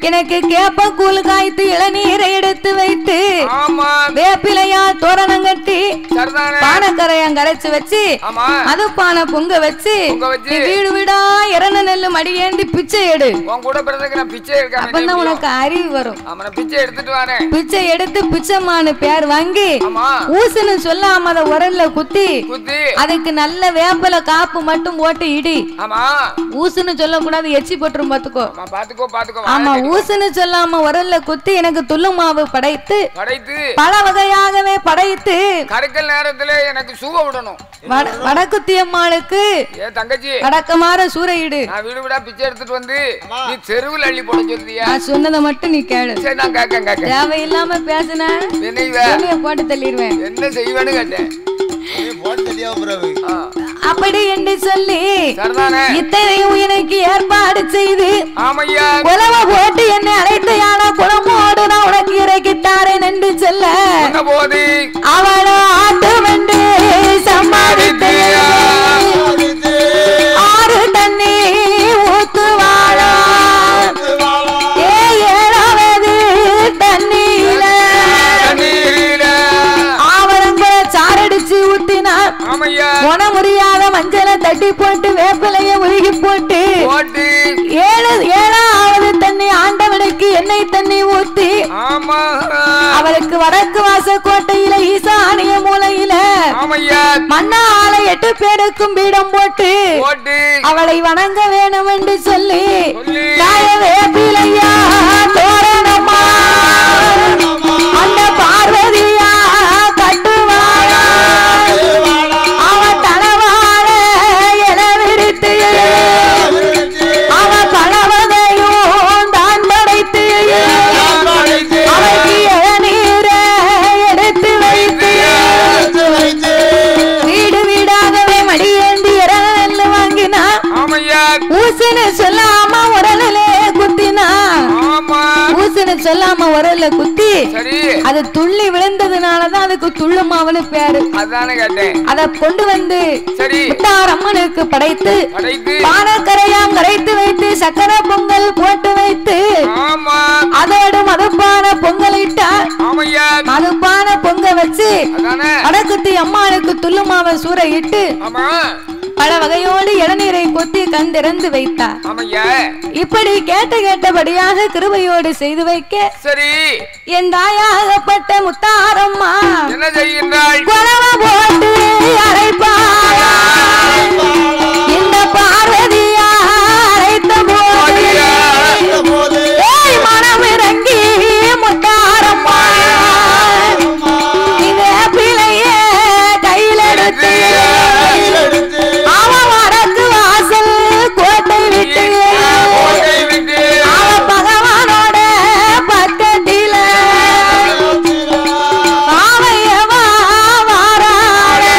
எனக்கு கேப்ப கூழ் காய்த்து இளநீரை எடுத்து வைத்து வேப்பிலையா தோரணம் கட்டி பானக்கரையம் கரைச்சு வச்சு அது பானை பொங்க வச்சு வீடு வீடா இறந்த நெல்லு மடியேண்டி பிச்சை எடு. அப்பதான் உனக்கு அறிவு வரும். பிச்சை எடுத்து பிச்சைமானு பேர் வாங்கி ஊசுன்னு சொல்லாம அத உரல்ல குத்தி அதுக்கு நல்ல வேப்பல காப்பு மட்டும் போட்டு இடி. ஊசுன்னு சொல்ல கூடாது, எச்சி போட்டுரும் பாத்துக்கோ. ஆமா, ஊசுன்னு சொல்லாம உரல்ல குத்தி எனக்கு துள்ளு மாவு படைத்து பல வகையாகவே படைத்து கரைக்கல் நேரத்துல எனக்கு சூவ விடணும். வடக்குத்தி அம்மாளுக்கு தங்கச்சி வடக்கமாற சூறையிடு. வீடு வீடா பிச்சை எடுத்துட்டு வந்து நீ தெருவில் அள்ளி போட சொல்றியா? சொன்னதை மட்டும் நீ கேளு. சரி நான் கேட்க தேவையில்லாம பேசுன போட்டு தள்ளிடுவேன். என்ன செய்வேன்னு கேட்டேன். அப்படி என்று சொல்லி இத்தனையும் எனக்கு ஏற்பாடு செய்து உலவ போட்டு என்னை அழைத்த யானை குளமோடு நான் உனக்கு இறக்கித்தாரேன் என்று சொல்ல அவளோ ஆட்டு வென்று சம்பாதித்து 6 தண்ணி ஊத்துவாளா 7ஆவது தண்ணியில ஆவரங்களை சாரடிச்சு ஊத்தினா உன முடியாத மஞ்சளை தட்டி போட்டு வேப்பிலைய உருகி போட்டு 7ஆவது தண்ணி ஆண்டவனுக்கு எண்ணெய் தண்ணி ஊத்தி அவளுக்கு வடக்கு வாச கோட்டையில ஈசானிய மூலையில மண்ணால 8 பேருக்கும் பீடம் போட்டு அவளை வணங்க வேணும் என்று சொல்லி வேப்பிலையா தோரணமா அந்த பார்வதியா கட்டுவாளா அவ தளவாழ என விரித்து அவ பலவகையும் தான் படைத்து அவளுக்கு இளநீரை எடுத்து வைத்து வீடு வீடாகவே மடியேந்தி இறந்து வாங்கினா ஊசுன்னு சொல்லாம உரலே குத்தினா ஊசுன்னு சொல்லாம உரல்ல குத்தி அது துள்ளி விழுந்ததுனாலதான் அதுக்கு துள்ளு மாவுன்னு பேரு. அத கொண்டு வந்து அம்மனுக்கு படைத்து பானக்கரையாம் கரைத்து வைத்து சக்கரை பொங்கல் போட்டு வைத்து அதோடு மதுப்பான பொங்கலிட்டா மதுப்பான பொங்க வச்சு வடக்குத்தி அம்மாளுக்கு துள்ளு மாவை சூறையிட்டு பல வகையோடு இளநீரை கொத்தி கண்டிறந்து வைத்தார். இப்படி கேட்டபடியாக கிருபையோடு செய்து வைக்க சரி என் தாயாகப்பட்ட முத்தாரம்மா என்ன செய்கின்றாள்? குலவ போட்டு அரைப்பாளா இந்த பார்வதியா அரைத்த போது மனம் இறங்கி முத்தாரம்மா இந்த பிள்ளைய கையில் எடுத்து பகவானோட பக்கத்தில பாவையவா வாராளே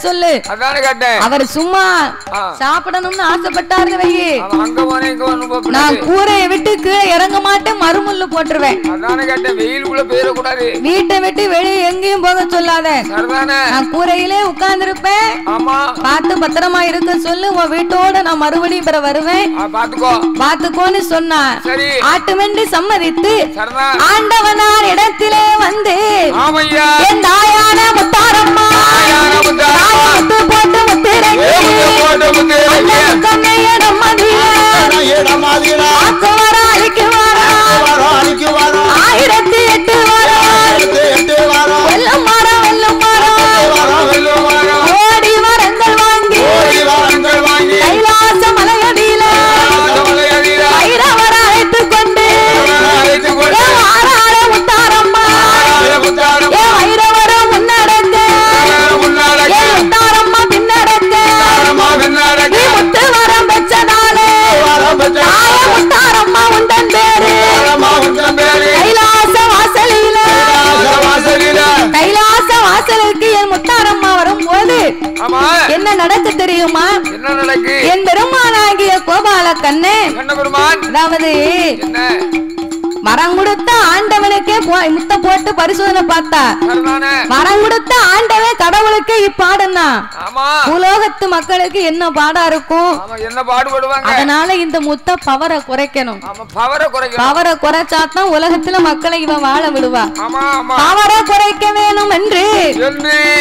சொல்லு. அவர் சும்மா சாப்பிடணும்னு ஆசைப்பட்டாரு வையே, நான் கூரையை விட்டு கீழே இறங்க மாட்டேன், மறுமுள்ளு போட்டுருவேன். வீட்டை விட்டு வெளியே எங்கேயும் போக சொல்லாத, நான் கூரையிலே உட்கார்ந்து இருப்பேன், பார்த்து பத்திரமா இருக்க சொல்லு. உன் வீட்டோட நான் மறுபடியும் பிற வருவேன், பாத்துக்கோன்னு சொன்னா ஆட்டுமென்று சம்மதித்து ஆண்டவனார் இடத்திலே வந்து என் தாயான முத்தாரம்மா முத்து போட்டு முத்திரங்கி ஆயிரத்தி எட்டு வாரம் வெல்லும் மரம் வெல்லும் மரம் ஓடி வரங்கள் வாங்கி கைலாச மலையடியில ஐரவர அழைத்துக் கொண்டு ஆறாள முத்தாரம்மா ஐரவர முன்னடங்க முத்தாரம்மா பின்னடங்க முத்து வரம் பெற்றதாலே முத்தாரம்மா உண்டன் பேரு கைலாச வாசலில கைலாச வாசலுக்கு என் முத்தாரம்மா வரும் போது என்ன நடக்க தெரியுமா? என் பெருமானாகிய கோபால கண்ணே, அதாவது வரம் கொடுத்த ஆண்டவனுக்கே முத்த போட்டு பரிசோதனை பார்த்தா, வரம் கொடுத்த ஆண்டவன் கடவுளுக்கே இப்பாடுன்னா உலோகத்து மக்களுக்கு என்ன பாடா இருக்கும்? அதனால இந்த முத்த பவரை குறைக்கணும். பவரை குறைச்சாத்தான் உலகத்துல மக்களை இவன் வாழ விடுவா. பவரை குறைக்க வேணும் என்று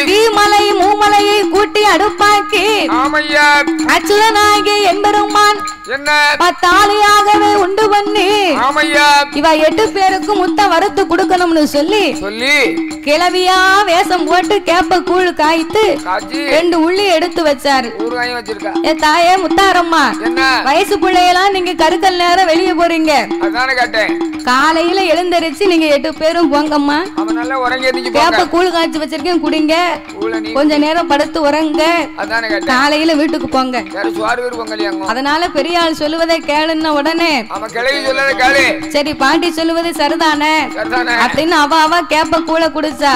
தீமலை மூமலையை கூட்டி அடுப்பாக்கி அச்சுதனாகிய என்பெருமான் பத்தாளியாகவே உண்டு பண்ணி இவ 8 பேருக்கு முத்த வறுத்து கொடுக்கணும்னு சொல்லி கிளவியா வேஷம் போட்டு கேப்ப கூழ் காய்த்து 2 உள்ளி எடுத்து வச்சாரு. தாயே முத்தாரம்மா, வயசு பிள்ளையெல்லாம் நீங்க கருக்கல் நேரம் வெளியே போறீங்க, காலையில எழுந்தரிச்சு நீங்க 8 பேரும் போங்கம்மா, கேப்ப கூழ் காய்ச்சி வச்சிருக்கேன் குடிங்க, கொஞ்ச நேரம் படுத்து உறங்க, காலையில வீட்டுக்கு போங்க. அதனால பெரிய ஆள் சொல்லுவதை கேளுன்ன உடனே சரி பாண்டி சொல்லுவது சரிதானே அப்படின்னு அவ கேப்ப கூழ குடிச்சா,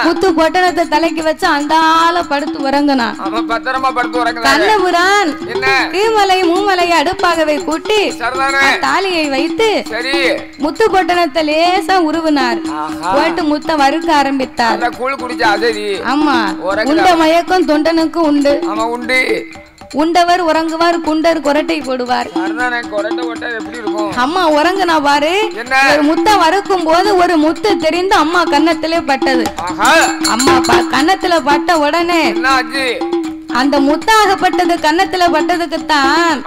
முத்து பொட்டணத்தை தலைக்கு வச்சு அந்தால படுத்து உறங்குனா. கண்ணபுரான் தீமலை மூமலையை அடுப்பாகவே கூட்டி தாலியை வைத்து முத்து பொட்டணத்தை லேசா உருவினார், போட்டு முத்த வறுக்க ஆரம்பித்தார். ஆமா, உண்ட மயக்கம் தொண்டனுக்கு உண்டு, உண்டவர் உறங்குவார், குண்டர் கொரட்டை போடுவார். அம்மா உறங்குனா பாரு, ஒரு முத்த வறுக்கும் போது ஒரு முத்து தெரிந்து அம்மா கன்னத்திலே பட்டது. அம்மா கன்னத்துல பட்ட உடனே அந்த முத்தாகப்பட்டது கன்னத்துல பட்டதுக்குத்தான்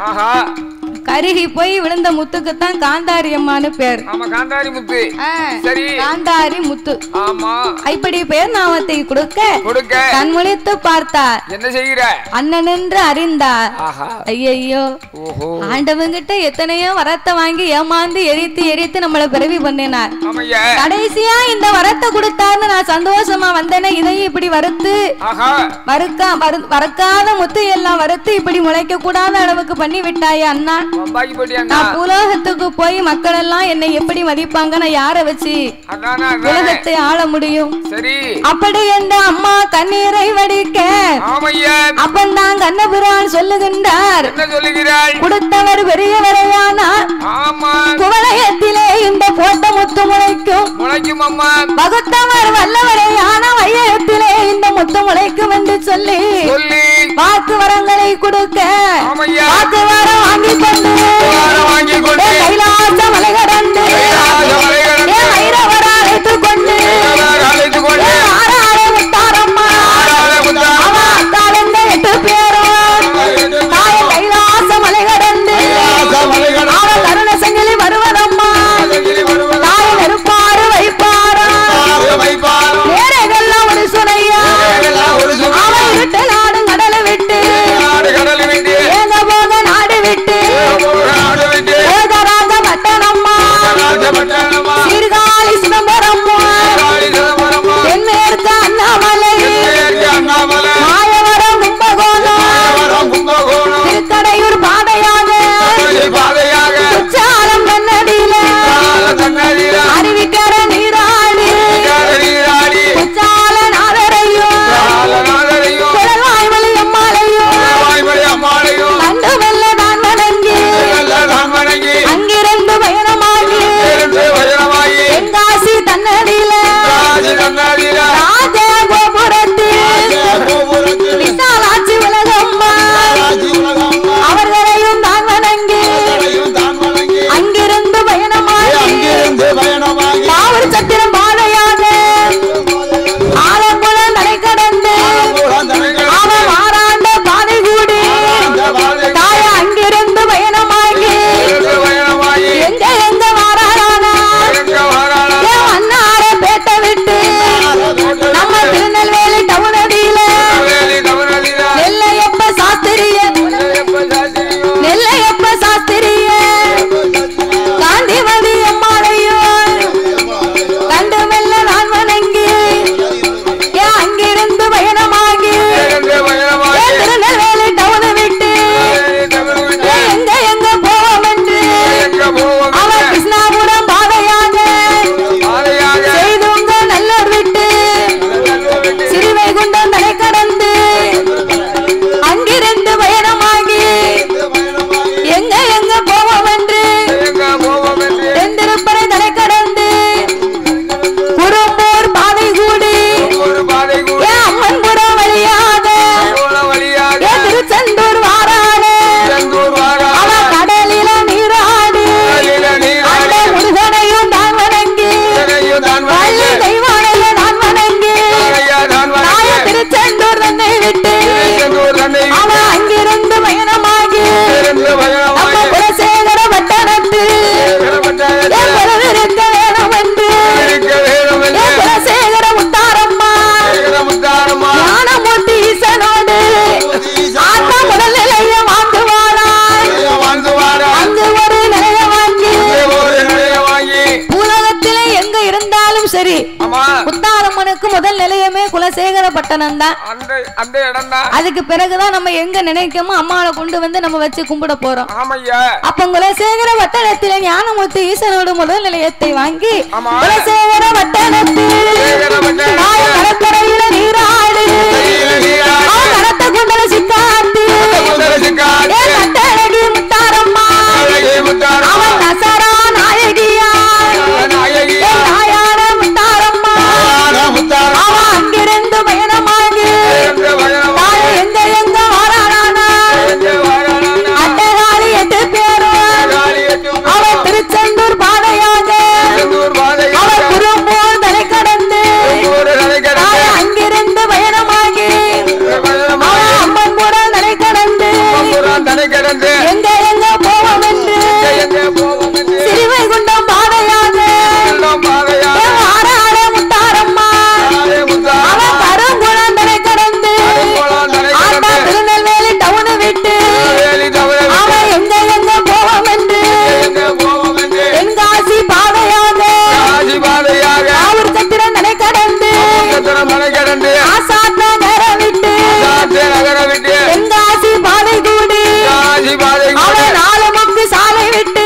கருகி போய் விழுந்த முத்துக்குத்தான் காந்தாரி அம்மான்னு பேர். காந்தாரி முத்து. இப்படி பேர் நாமத்தை கொடுக்க கண்முழித்து பார்த்தார். என்ன செய்கிற அண்ணன் என்று அறிந்தார். ஐயோ, ஆண்டவங்கிட்ட எத்தனையோ வரத்தை வாங்கி ஏமாந்து எரித்து நம்மள பிறவி பண்ணினார். கடைசியா இந்த வரத்தை கொடுத்தாருன்னு நான் சந்தோஷமா வந்தேனே, இதையும் இப்படி வறுத்து வறுக்காத முத்து எல்லாம் வறுத்து இப்படி முளைக்க கூடாத அளவுக்கு பண்ணி விட்டாயே அண்ணா. நான் உலகத்துக்கு போய் மக்கள் எல்லாம் என்னை எப்படி மதிப்பாங்க, நான் யார வச்சு உலகத்தை ஆள முடியும்? அப்படி என்ற அம்மா கண்ணீரை வடிக்க அப்பந்தான் கண்ணபுரான் சொல்லுகின்றார், கொடுத்தவர் பெரியவரையானார், குவளையத்திலே இந்த போட்ட முத்து முளைக்கும், வகுத்தவர் வல்லவரையான வையத்திலே இந்த முத்து முளைக்கும் என்று சொல்லி வாக்கு வரங்களை கொடுக்க வாக்கு வரம் வாங்கி கொண்டு கைலாச மலை கடந்து ஐரவர அழைத்துக் கொண்டு ஆறாளே முத்தாரம்மா தாளங்க 8 பேரும் கைலாச மலை கடந்து அவள் அருண சங்கிலி வருவதம்மா, தாய் நெருப்பாறு வைப்பாரா நேரங்கள்லாம் ஒரு சுனையா அவள் இருட்டலாடும் கடலை விட்டு ஏங்க போக நாடு பட்டணம் தான், அந்த இடம் தான். அதுக்கு பிறகுதான் நம்ம எங்க நினைக்கமோ அம்மாவை கொண்டு வந்து நம்ம வச்சு கும்பிட போறோம். ஆமையா. அப்ப குலசேகர வட்டணத்தில ஞானமூர்த்தி ஈசனோட முதல் நிலையத்தை வாங்கி குலசேகர வட்டணத்தில் கடற்கரையில நீராடு கடத்த குண்டல சிக்காத்து கட்டழகி முத்தாரம்மா அவன் நசரா நாயகியா நாயான முத்தாரம்மா அவன் அங்கிருந்து பயணமாகி எங்க எங்க வாரானா அட்டகாலி 8 பேரும் அவன் திருச்செந்தூர் பாதையாக அவன் குறும்போல் தலை கடந்து அங்கிருந்து பயணமாகி அவன் அம்மன் கூட தலை கடந்து எங்க எங்க போவோம் என்று சிறுவைகுண்டம் பாதையாக ஆறாட முத்தாரம்மா அவன் கருங்குளம் தலை கடந்து ஆட்டா திருநெல்வேலி டவுனு விட்டு அவன் எங்க எங்க போவோம் என்று தென்காசி பாதையாக அவர் சத்திரம் தலை கடந்து ஆசாத் நகர விட்டு தென்காசி பாதை கூடி அவன் 4 முக்கு சாலை விட்டு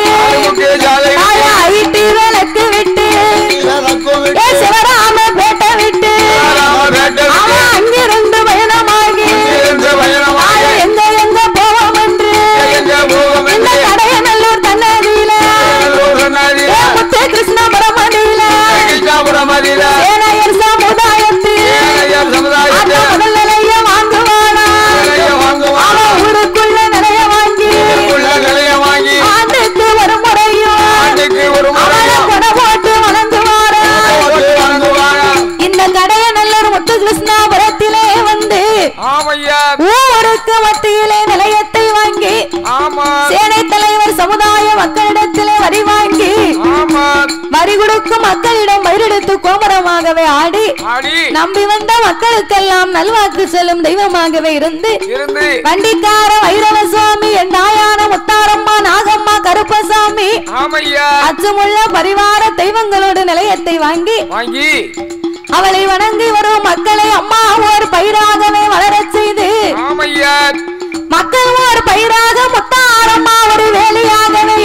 ஐடி விளக்கு விட்டு சிவராம பேட்டை விட்டு அவன் அங்கிருந்து பயணமாகி எங்க எங்க போவோம் என்று இந்த கடையநல்லூர் தன்னதியில முத்து கிருஷ்ணபுரம் மதியில சேனையர் சமுதாயத்தில் முதல் நிலைய வாங்குவானா அவன் ஊருக்குள்ள நிலைய வாங்கி ஆண்டுக்கு ஒரு முறையும் அவனை கொடை போட்டு வணங்குவாரா. இந்த கடையநல்லூர் முத்து கிருஷ்ணாபுரத்திலே வந்து ஊருக்கு மத்தியிலே நிலையத்தை வாங்கி சேனை தலைவர் சமுதாய மக்களிடத்திலே வரி வாங்கி வரி கொடுக்கும் மக்களிடம் வயிறெடுத்து கோமரமாகவே ஆடி நம்பி வந்த மக்களுக்கெல்லாம் நல்வாக்கு செல்லும் தெய்வமாகவே இருந்து வண்டிக்கார வைரவ சுவாமி எண்டாயான முத்தாரம்மா நாகம்மா கருப்பசாமி அச்சமுள்ள பரிவார தெய்வங்களோடு நிலையத்தை வாங்கி அவளை வணங்கி வரும் மக்களை அம்மா ஒரு பயிராகவே வளரச் செய்து மக்கள் ஒரு பயிராக முத்தாரம்மா ஒரு வேலையாகவே